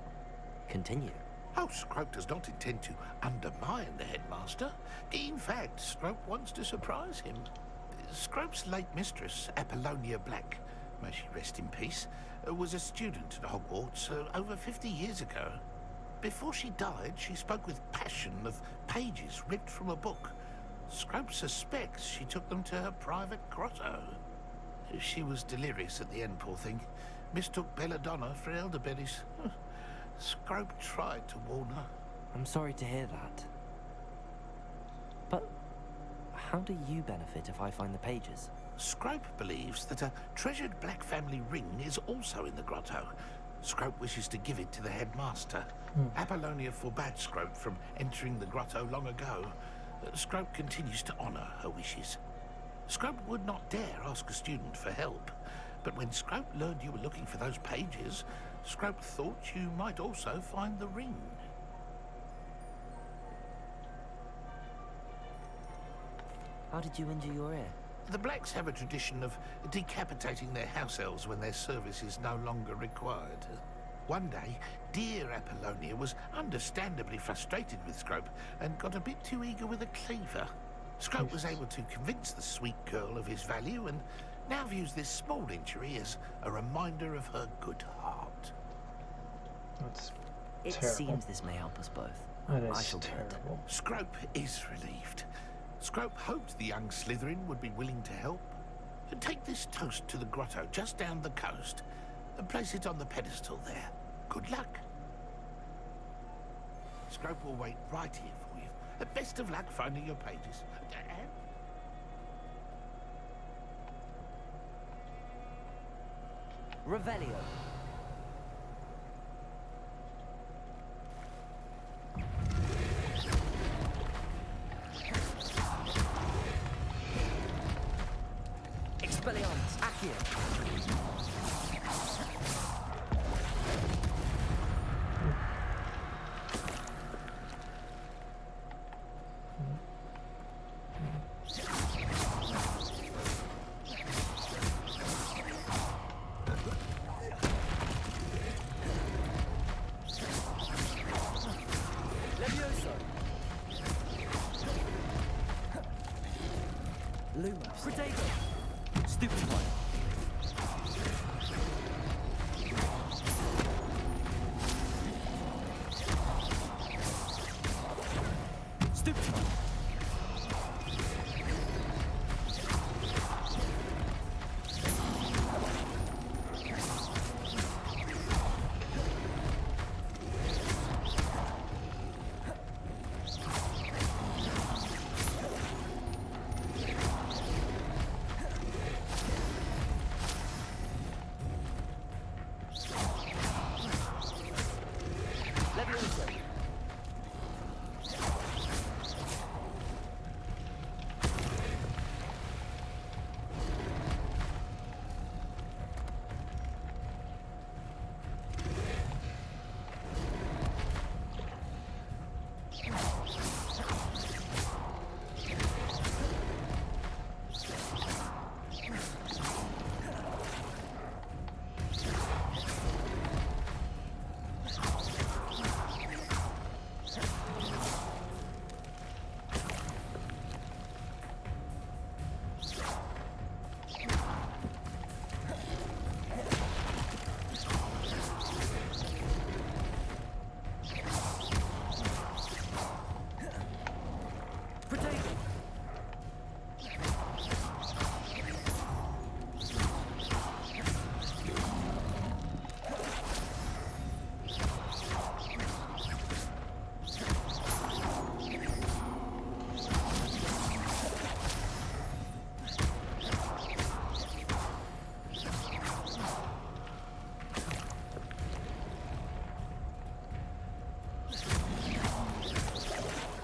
Continue. Oh, Scrope does not intend to undermine the headmaster. In fact, Scrope wants to surprise him. Scrope's late mistress, Apollonia Black, may she rest in peace, was a student at Hogwarts over 50 years ago. Before she died, she spoke with passion of pages ripped from a book. Scrope suspects she took them to her private grotto. She was delirious at the end, poor thing. Mistook belladonna for elderberries. Scrope tried to warn her. I'm sorry to hear that. But how do you benefit if I find the pages? Scrope believes that a treasured black family ring is also in the grotto. Scrope wishes to give it to the headmaster. Apollonia forbade Scrope from entering the grotto long ago. Scrope continues to honour her wishes. Scrope would not dare ask a student for help, but when Scrope learned you were looking for those pages, Scrope thought you might also find the ring. How did you injure your ear? The Blacks have a tradition of decapitating their house elves when their service is no longer required. One day, dear Apollonia was understandably frustrated with Scrope and got a bit too eager with a cleaver. Scrope was able to convince the sweet girl of his value and now views this small injury as a reminder of her good heart. That's It terrible. seems this may help us both. That I is shall do it. terrible. Scrope is relieved. Scrope hoped the young Slytherin would be willing to help. Take this toast to the grotto just down the coast and place it on the pedestal there. Good luck. Scrope will wait right here for you. Best of luck finding your pages. And Revelio. Expelliarmus, Accio. Levioso. Lumos. Protego. Stupefy. Stupefy. Levioso. Protego.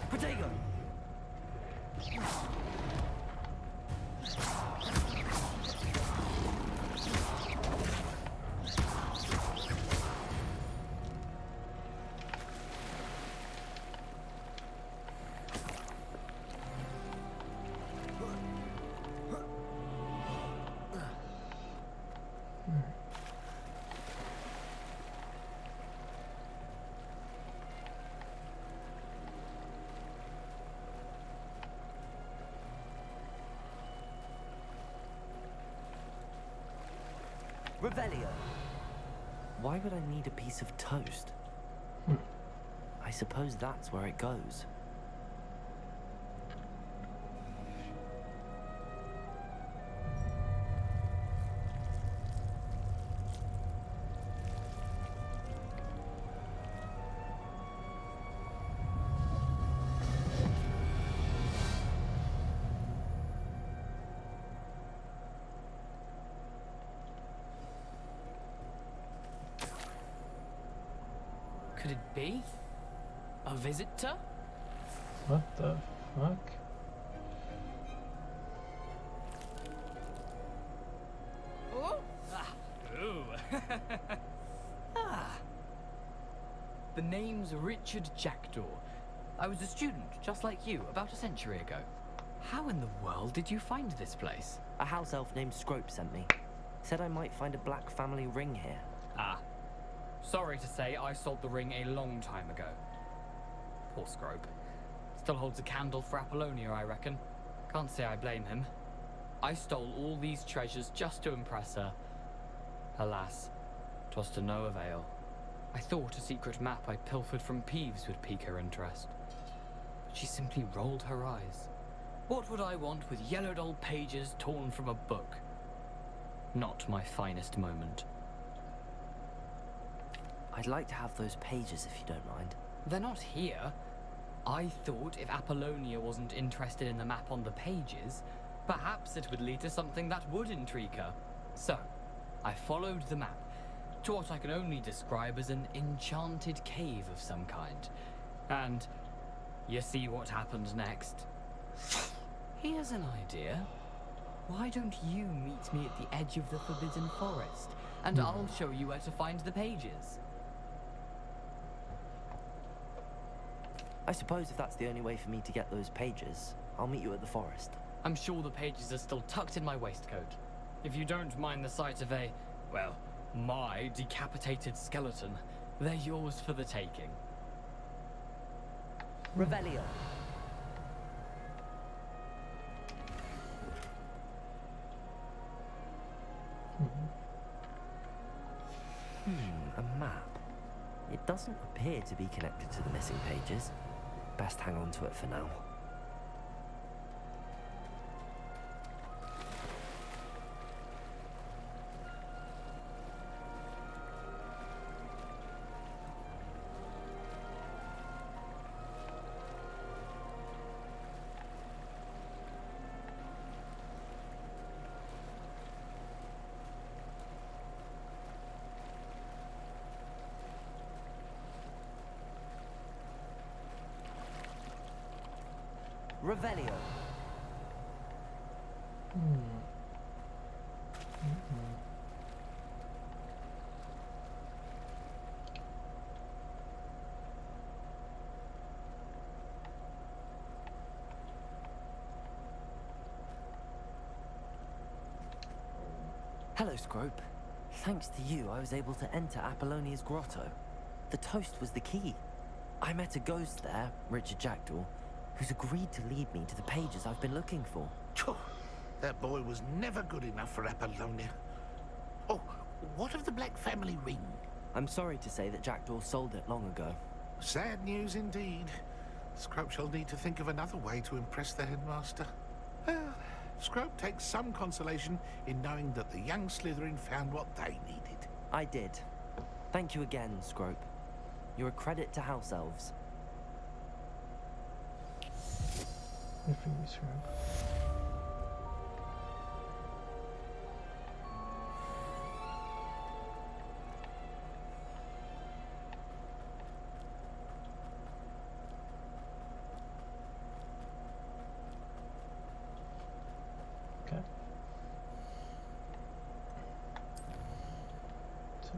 Protego. Revelio. Why would I need a piece of toast? I suppose that's where it goes. Could it be? A visitor? What the fuck? Oh! Ah. Ooh. Ah. The name's Richard Jackdaw. I was a student, just like you, about a century ago. How in the world did you find this place? A house elf named Scrope sent me. Said I might find a black family ring here. Ah. Sorry to say, I sold the ring a long time ago. Poor Scrope. Still holds a candle for Apollonia, I reckon. Can't say I blame him. I stole all these treasures just to impress her. Alas, 'twas to no avail. I thought a secret map I pilfered from Peeves would pique her interest. But she simply rolled her eyes. What would I want with yellowed old pages torn from a book? Not my finest moment. I'd like to have those pages if you don't mind. They're not here. I thought if Apollonia wasn't interested in the map on the pages, perhaps it would lead to something that would intrigue her. So, I followed the map to what I can only describe as an enchanted cave of some kind. And you see what happened next? Here's an idea. Why don't you meet me at the edge of the Forbidden Forest, and I'll show you where to find the pages. I suppose if that's the only way for me to get those pages, I'll meet you at the forest. I'm sure the pages are still tucked in my waistcoat. If you don't mind the sight of a, well, my decapitated skeleton, they're yours for the taking. Revelio. A map. It doesn't appear to be connected to the missing pages. Best hang on to it for now. Revelio. Hello, Scrope. Thanks to you, I was able to enter Apollonia's grotto. The toast was the key. I met a ghost there, Richard Jackdaw, who's agreed to lead me to the pages I've been looking for. That boy was never good enough for Apollonia. Oh, what of the Black family ring? I'm sorry to say that Jackdaw sold it long ago. Sad news indeed. Scrope shall need to think of another way to impress the headmaster. Well, Scrope takes some consolation in knowing that the young Slytherin found what they needed. I did. Thank you again, Scrope. You're a credit to house elves. Good for you, Scrope. Okay. So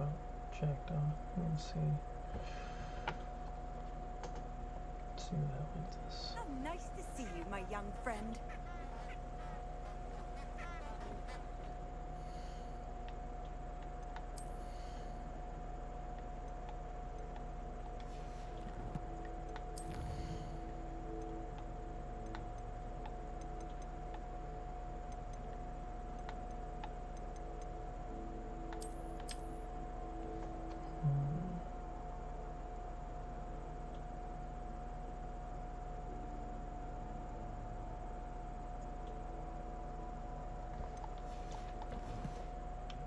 about Jackdaw. Let's see. Let's see what that leads us. How nice to see you, my young friend.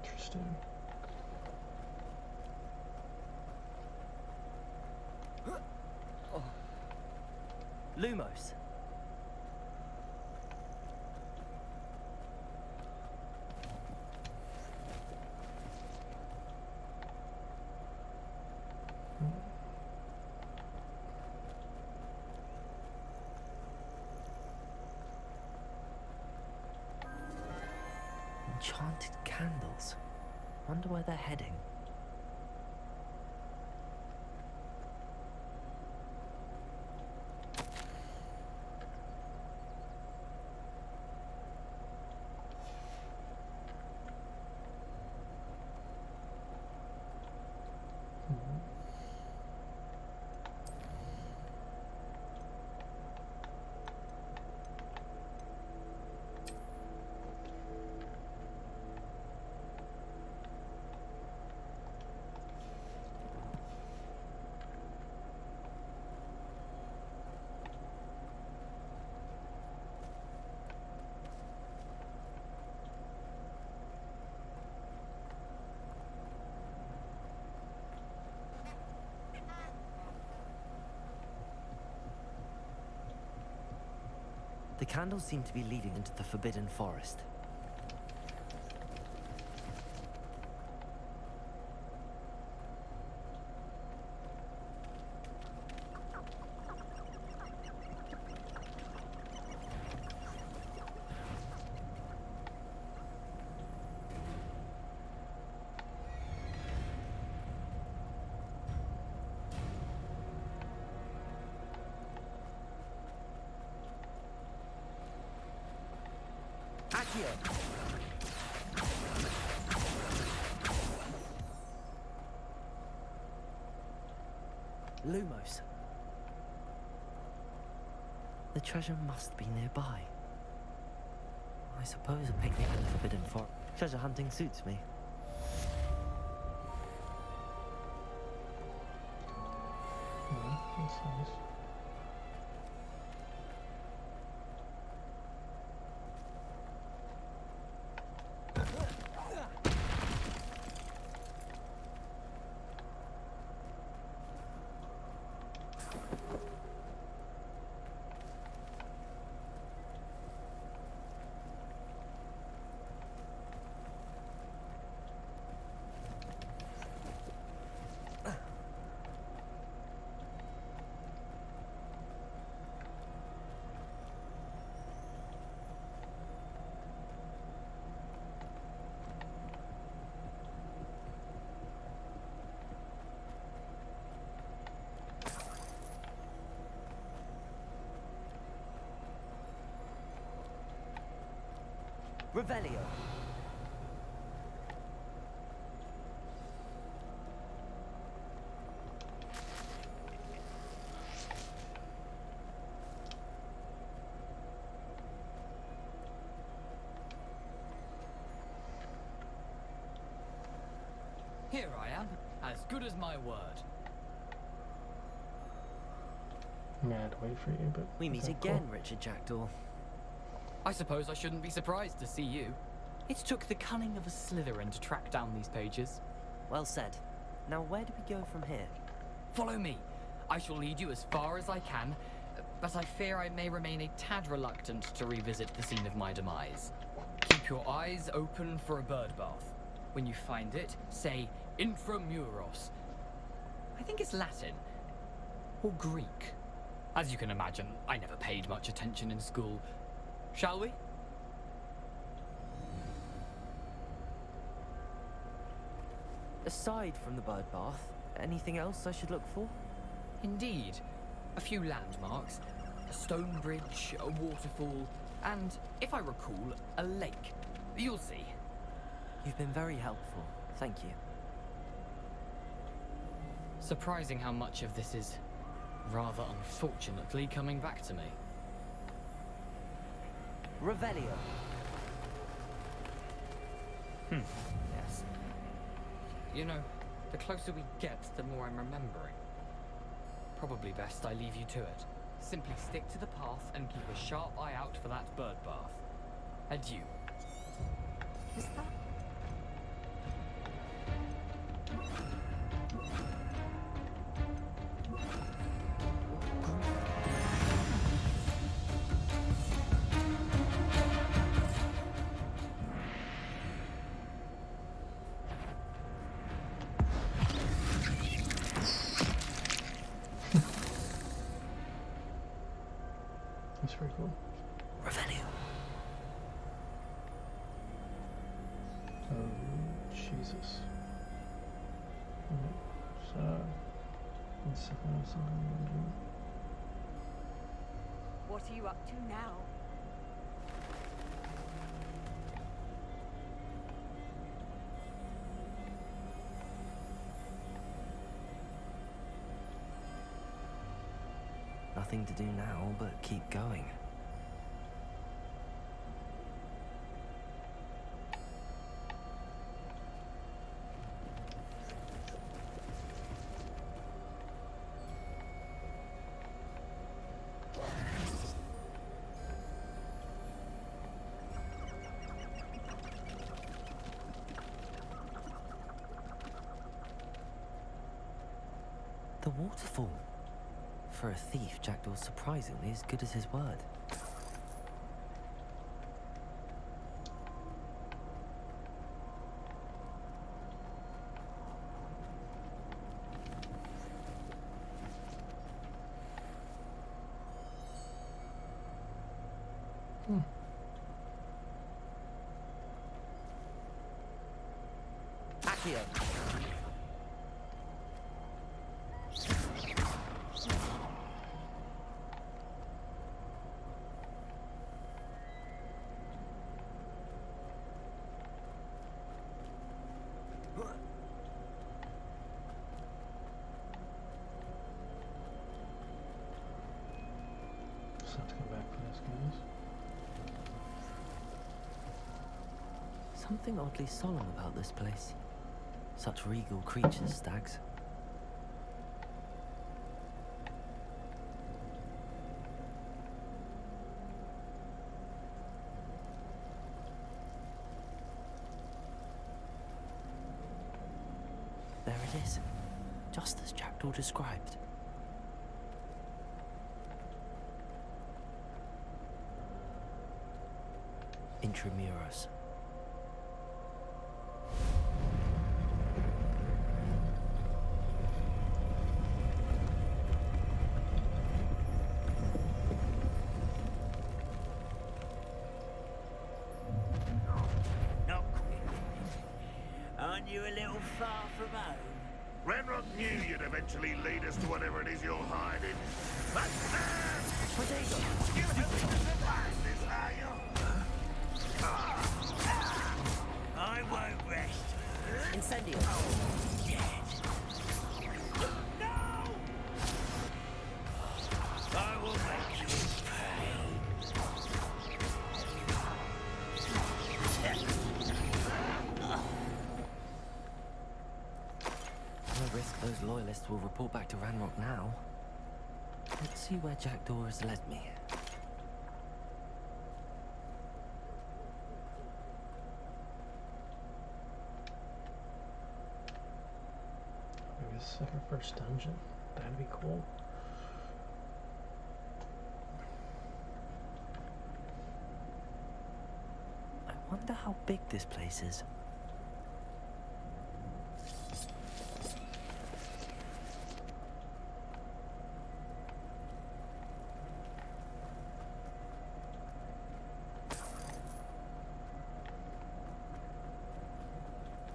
Interesting. Oh. Lumos. Enchanted candles. Wonder where they're heading. The candles seem to be leading into the Forbidden Forest. Lumos. The treasure must be nearby. I suppose a picnic in the Forbidden Forest. Treasure hunting suits me. That's nice. Revelio. Here I am, as good as my word. Mad wait for you, but we meet okay, again, cool. Richard Jackdaw. I suppose I shouldn't be surprised to see you. It took the cunning of a Slytherin to track down these pages. Well said. Now where do we go from here? Follow me. I shall lead you as far as I can, but I fear I may remain a tad reluctant to revisit the scene of my demise. Keep your eyes open for a bird bath. When you find it, say Intramuros. I think it's Latin. Or Greek. As you can imagine, I never paid much attention in school. Shall we? Aside from the bird bath, anything else I should look for? Indeed. A few landmarks, a stone bridge, a waterfall, and, if I recall, a lake. You'll see. You've been very helpful. Thank you. Surprising how much of this is, rather unfortunately, coming back to me. Revelio. Yes. You know, the closer we get, the more I'm remembering. Probably best I leave you to it. Simply stick to the path and keep a sharp eye out for that bird bath. Adieu. Is that... That's pretty cool. Revelio. Oh, Jesus. So, let's see if I have something to do. What are you up to now? Nothing to do now but keep going. The waterfall. For a thief, Jackdaw's surprisingly as good as his word. Accio. Just have to come back for this, guys. Something oddly solemn about this place. Such regal creatures, stags. There it is, just as Jackdaw described. Intramuros. Not quick. Aren't you a little far from home? Ranrock knew you'd eventually lead us to whatever it is you're hiding. But you haven't survived this, are you? I won't rest. Incendio. No! I will make you No risk those loyalists will report back to Ranrock now. Let's see where Jackdaw has led me. Maybe this is like our first dungeon. That'd be cool. I wonder how big this place is.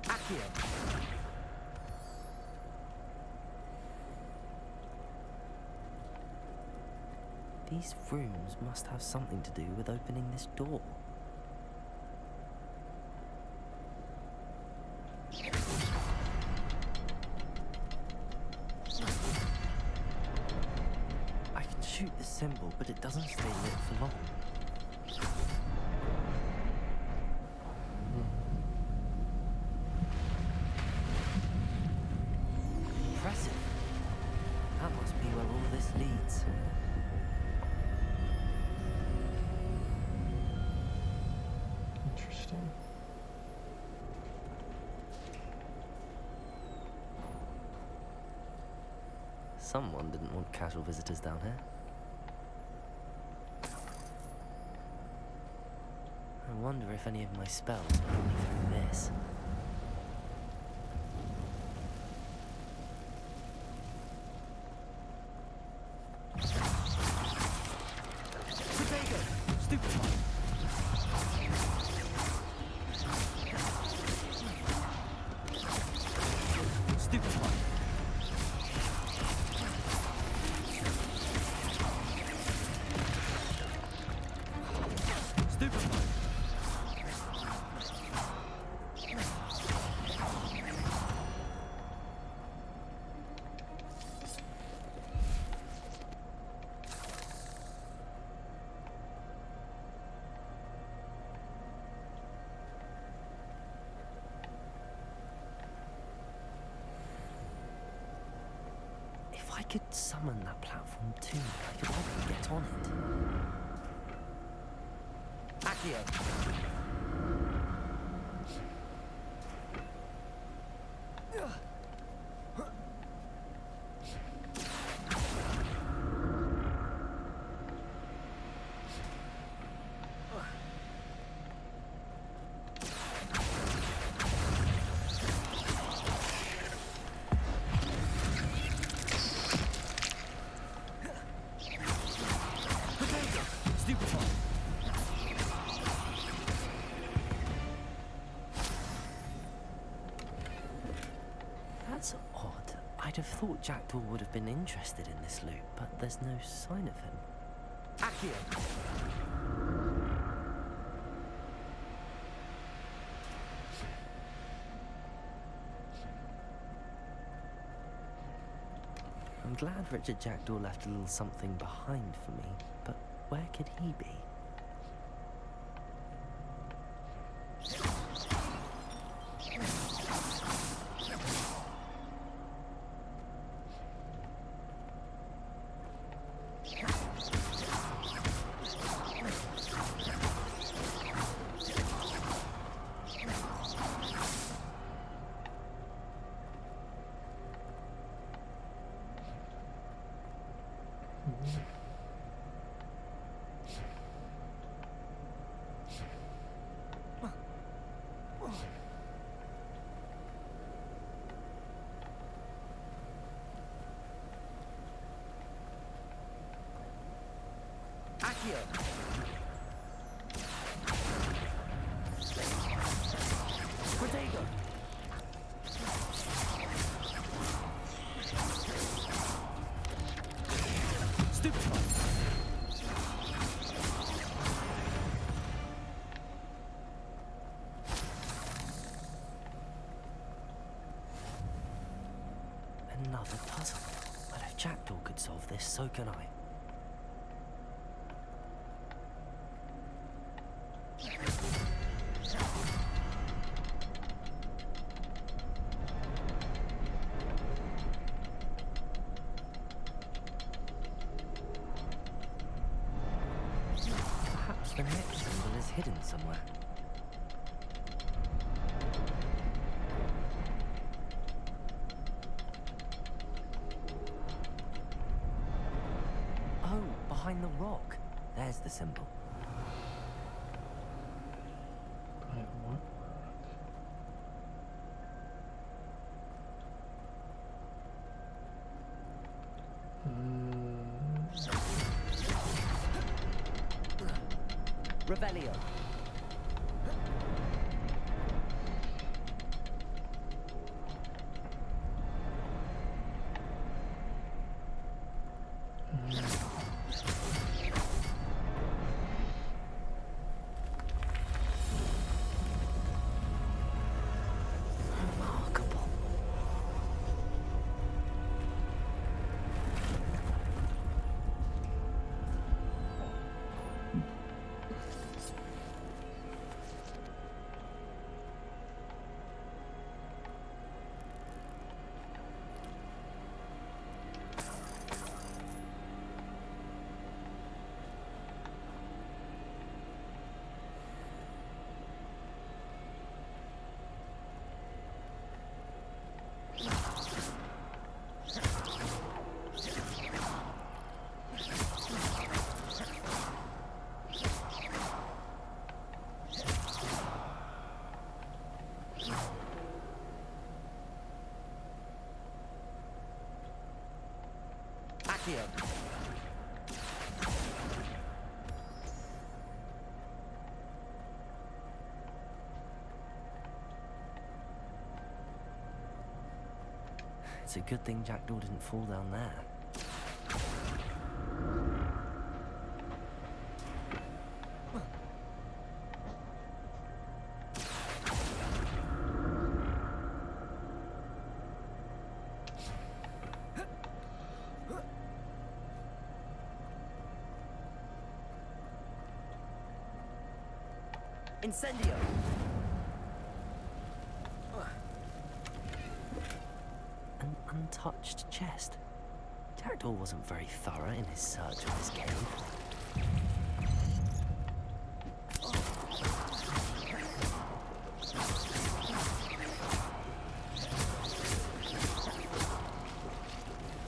Accio. These rooms must have something to do with opening this door. I can shoot the symbol, but it doesn't stay lit for long. Impressive. That must be where all this leads. Interesting. Someone didn't want casual visitors down here. I wonder if any of my spells will put me through this. Potato! Stupefy! Stupefy! Stupefy! If I could summon that platform too, I could likely get on it. Accio! Stupefy! That's odd. I'd have thought Jackdaw would have been interested in this loot, but there's no sign of him. Accio! I'm glad Richard Jackdaw left a little something behind for me, but where could he be? Accio! Potato! Stupefy! Another puzzle. But if Jackdaw could solve this, so can I. Perhaps the next symbol is hidden somewhere. Oh, behind the rock. There's the symbol. Behind what rock? Revelio! Accio. It's a good thing Jackdaw didn't fall down there. Incendio. An untouched chest. Jackdaw wasn't very thorough in his search of this cave.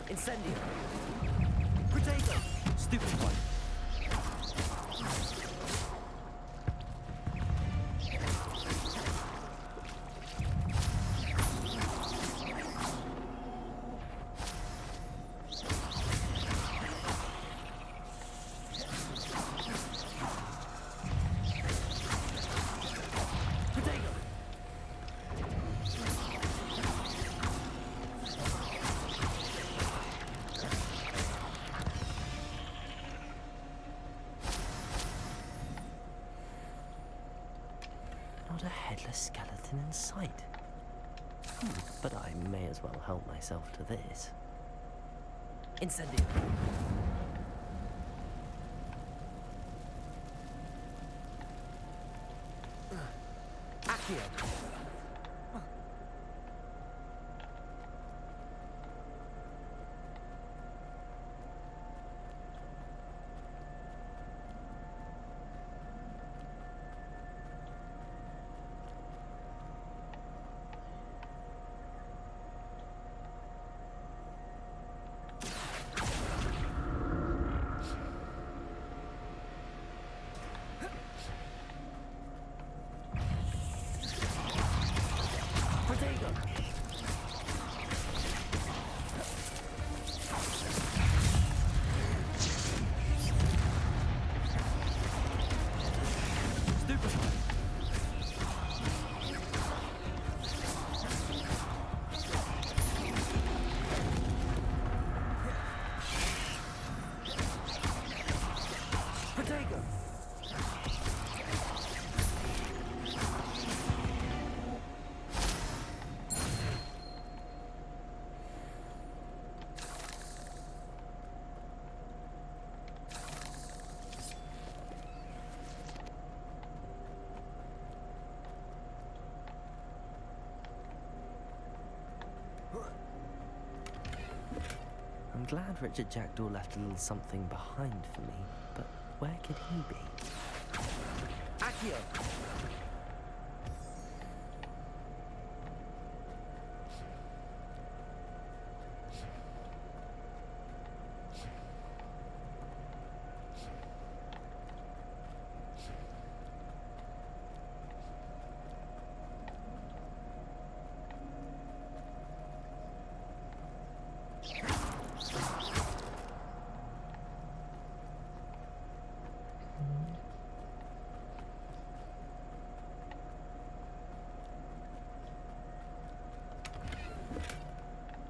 Incendio. Protego. Stupid one. Not a headless skeleton in sight. But I may as well help myself to this. Incendio. Accio. Protego. Stupefy. Protego. I'm glad Richard Jackdaw left a little something behind for me, but where could he be? Accio.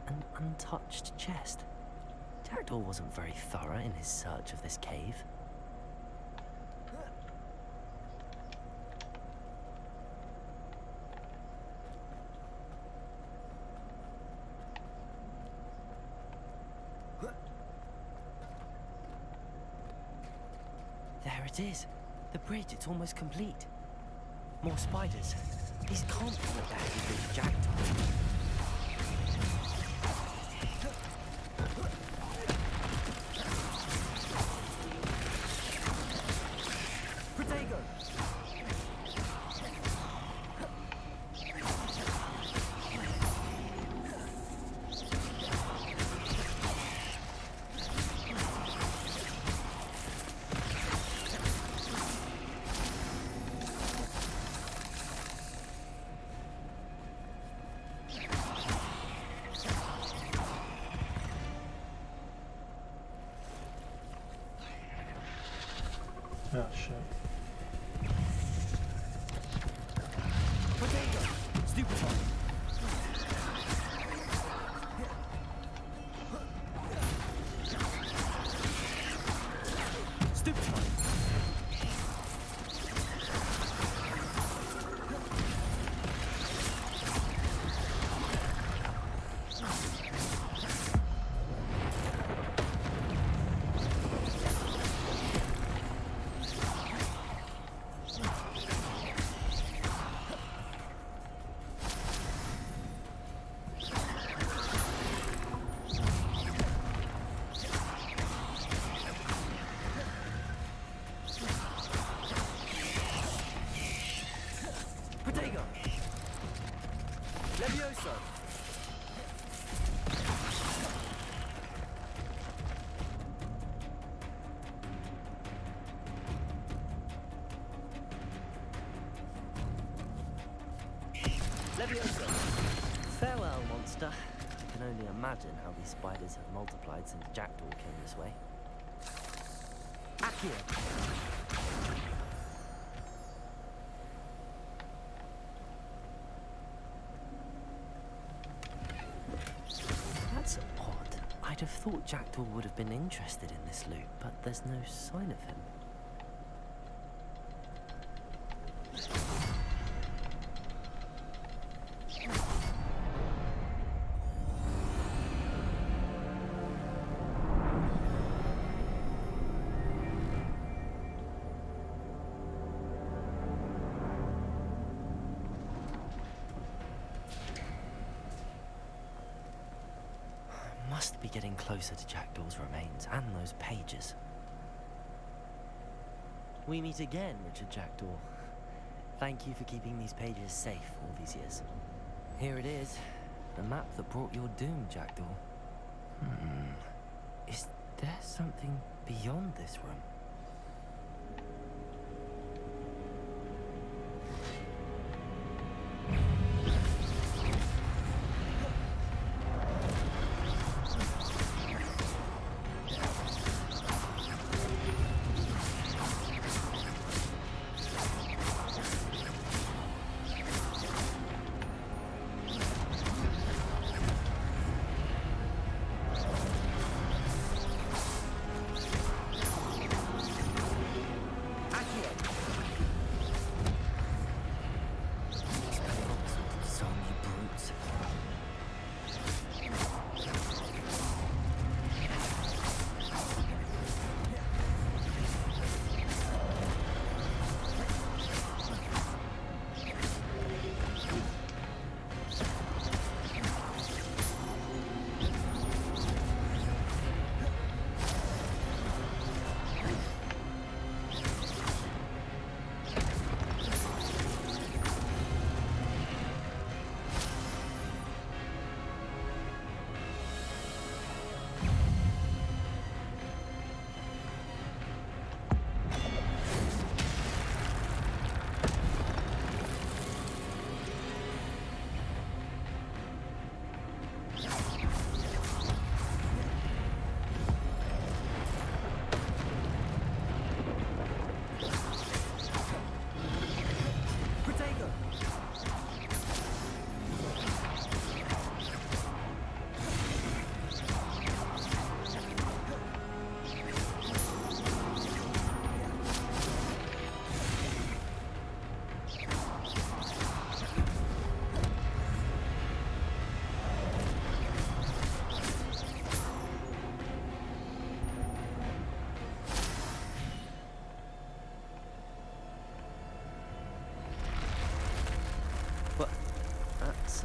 An untouched chest. Jackdaw wasn't very thorough in his search of this cave. There it is. The bridge, it's almost complete. More spiders. These can't be what the heck is Jackdaw. Protego. Oh shit. Potato! Stupefy! Stupefy! Potato! Levioso! Levioso! Farewell, monster. I can only imagine how these spiders have multiplied since Jackdaw came this way. Accio! That's odd. I'd have thought Jackdaw would have been interested in this loot, but there's no sign of him. Must be getting closer to Jackdaw's remains and those pages. We meet again, Richard Jackdaw. Thank you for keeping these pages safe all these years. Here it is, the map that brought your doom, Jackdaw. Is there something beyond this room?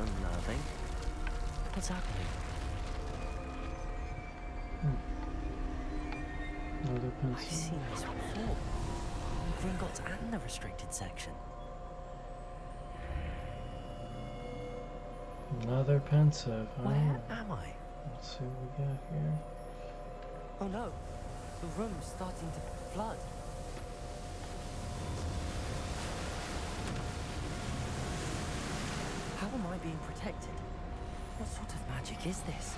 Unnerving. What's happening? Another pencil. I've seen this before. Gringotts and the restricted section. Another pensive. Where am I? Let's see what we got here. Oh no, the room's starting to flood. How am I being protected? What sort of magic is this?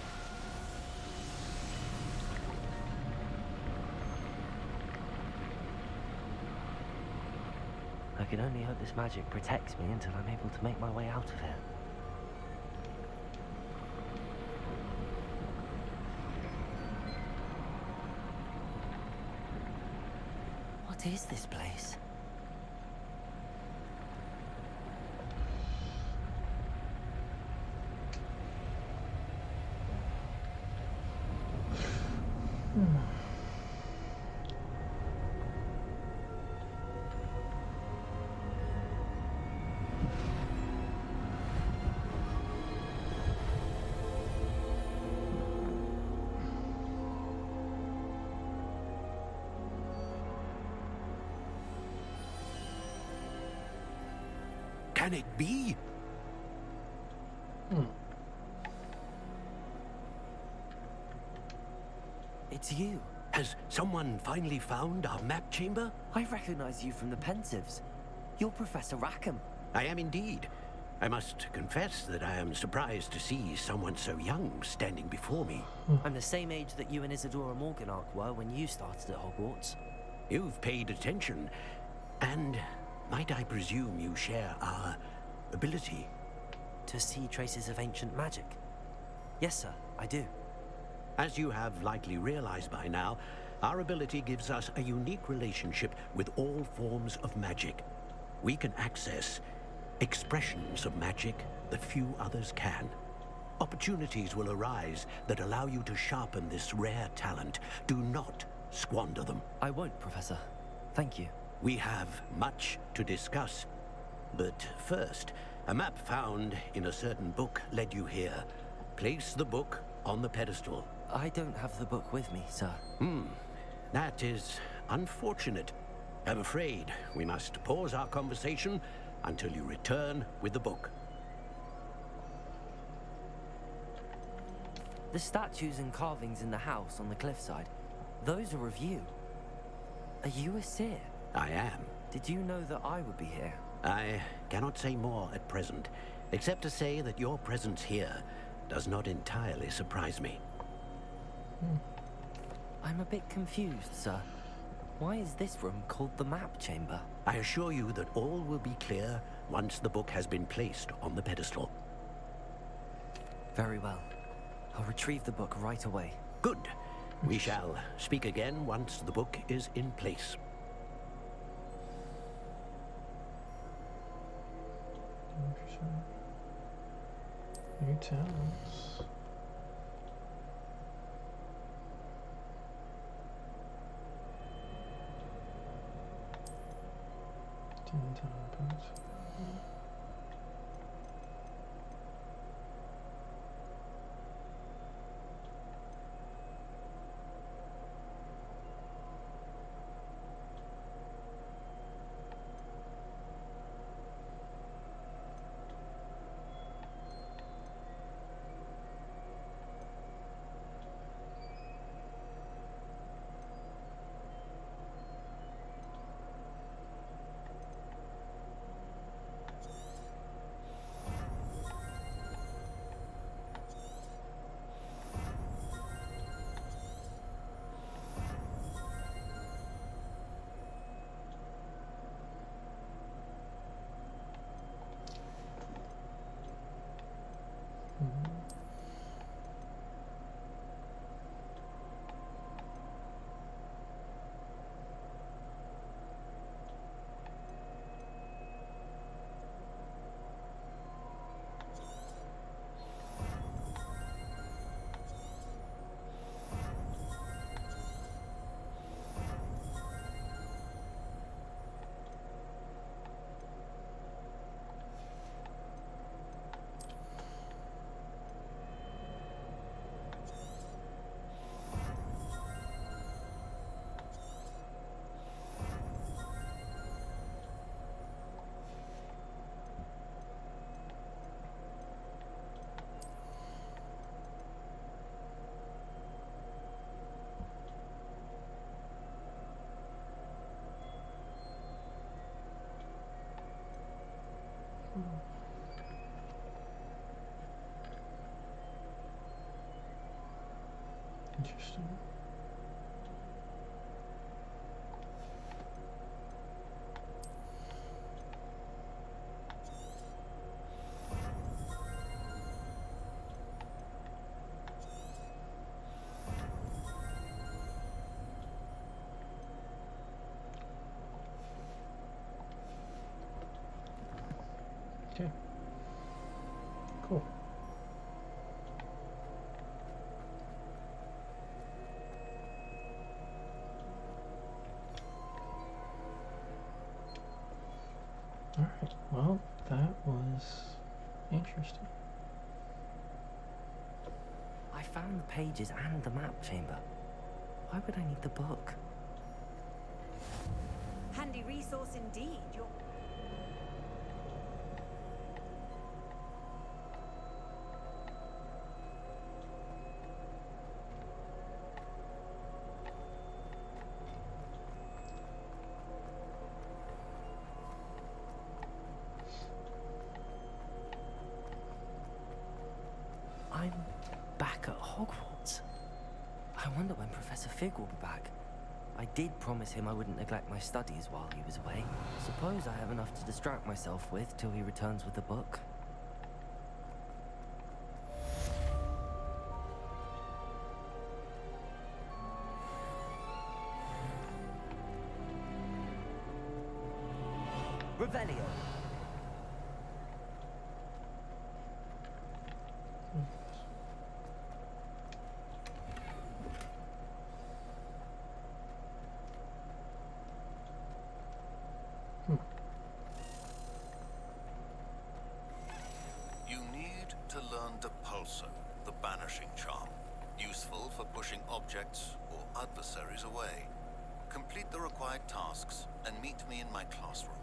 I can only hope this magic protects me until I'm able to make my way out of here. What is this place? Can it be? It's you. Has someone finally found our map chamber? I recognize you from the Pensieves. You're Professor Rackham. I am indeed. I must confess that I am surprised to see someone so young standing before me. I'm the same age that you and Isadora Morganach were when you started at Hogwarts. You've paid attention, and might I presume you share our ability? To see traces of ancient magic? Yes, sir, I do. As you have likely realized by now, our ability gives us a unique relationship with all forms of magic. We can access expressions of magic that few others can. Opportunities will arise that allow you to sharpen this rare talent. Do not squander them. I won't, Professor. Thank you. We have much to discuss. But first, a map found in a certain book led you here. Place the book on the pedestal. I don't have the book with me, sir. That is unfortunate. I'm afraid we must pause our conversation until you return with the book. The statues and carvings in the house on the cliffside, those are of you. Are you a seer? I am. Did you know that I would be here? I cannot say more at present, except to say that your presence here does not entirely surprise me. I'm a bit confused, sir. Why is this room called the map chamber? I assure you that all will be clear once the book has been placed on the pedestal. Very well. I'll retrieve the book right away. Good. We shall speak again once the book is in place. New towns. Interesting. Okay. Cool. Alright, well, that was interesting. I found the pages and the map chamber. Why would I need the book? Handy resource indeed. You're... I'm back at Hogwarts. I wonder when Professor Fig will be back. I did promise him I wouldn't neglect my studies while he was away. Suppose I have enough to distract myself with till he returns with the book. Revelio. You need to learn Depulso, the banishing charm. Useful for pushing objects or adversaries away. Complete the required tasks and meet me in my classroom.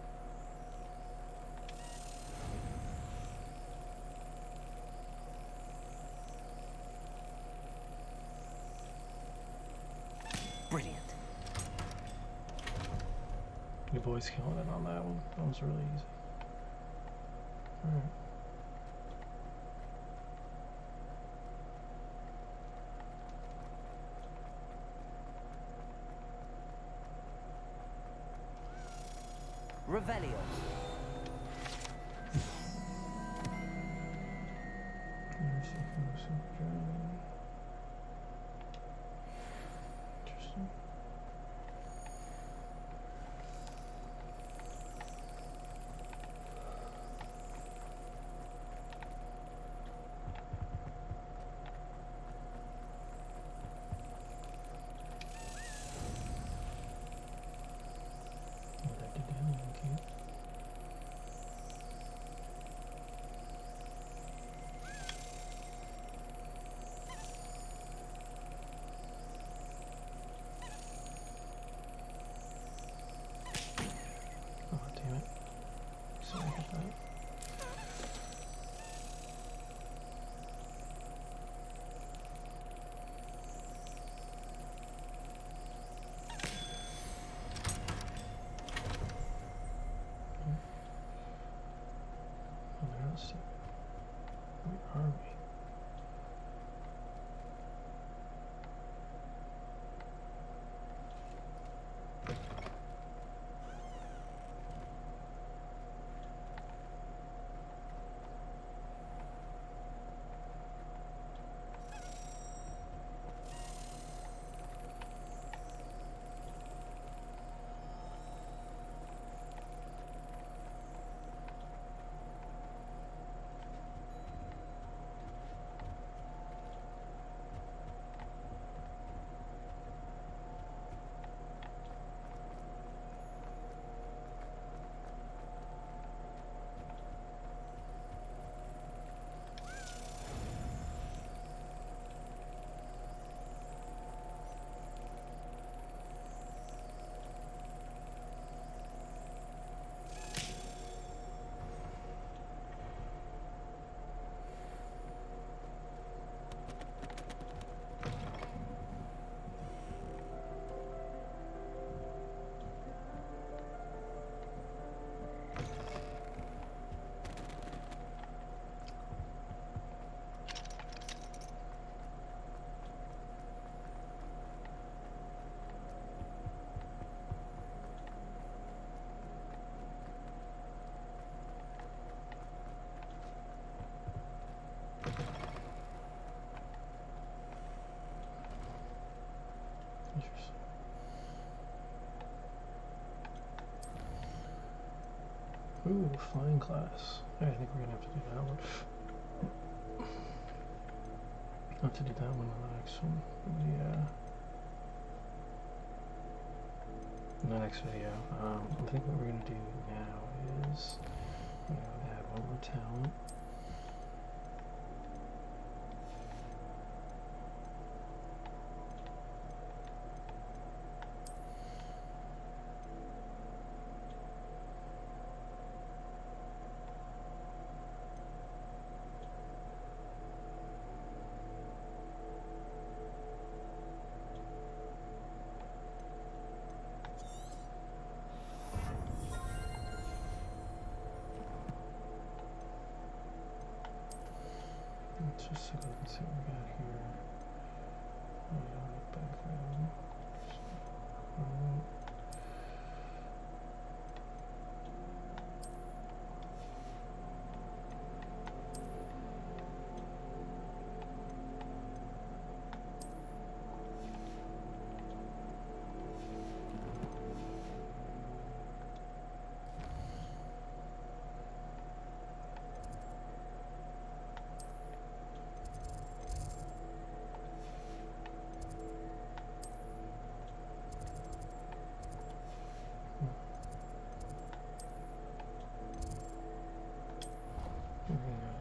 Brilliant. You boys killing it on that one. That was really easy. Alright. Revelio. Interesting. Oh, damn it. Sorry about that. Oh, let's see. Where are we? Interesting. Ooh, flying class. Yeah, I think we're gonna have to do that one. I'll have to do that one on the next one. Yeah. In the next video. I think what we're gonna do now is add one more talent. Let's just take a look and see what we got here. Background.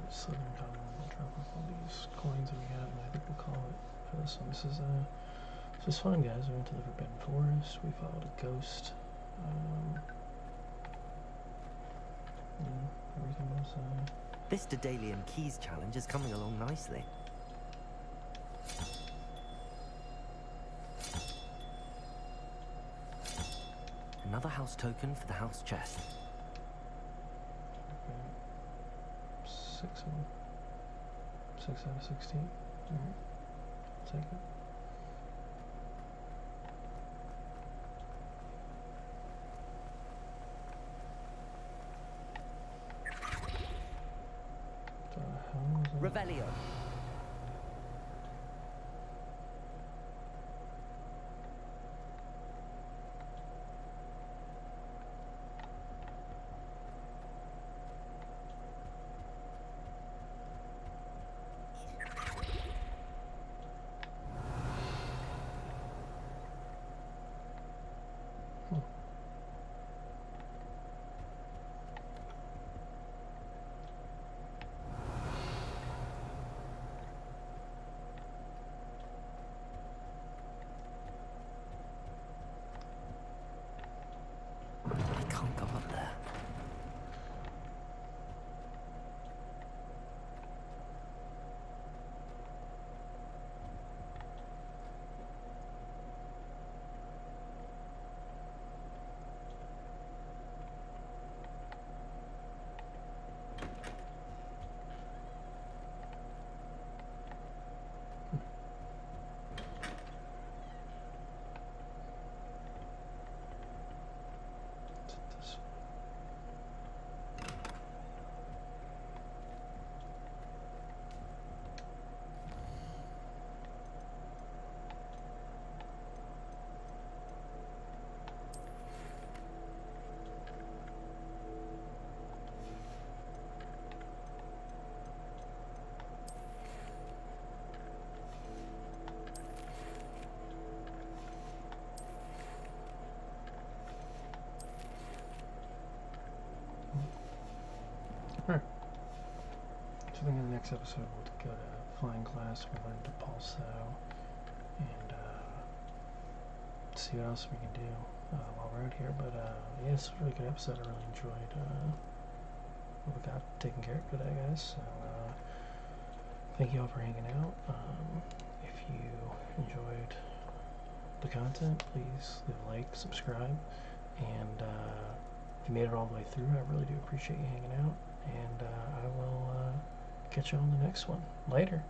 Southern Colorado, we'll drop off all these coins that we have, and I think we'll call it for this one. This is fun, guys. We went to the Forbidden Forest. We followed a ghost. Everything was. This Daedalian Keys challenge is coming along nicely. Another house token for the house chest. 6 of them. 6 out of 16. Alright. Take it. Revelio. Can't go up there. Alright. So I think in the next episode we'll go to flying class, we'll learn to pulse out, and see what else we can do while we're out here. But yeah, it's a really good episode. I really enjoyed what we got taken care of today, guys. So thank you all for hanging out. If you enjoyed the content, please leave a like, subscribe, and if you made it all the way through, I really do appreciate you hanging out. And I will catch you on the next one. Later.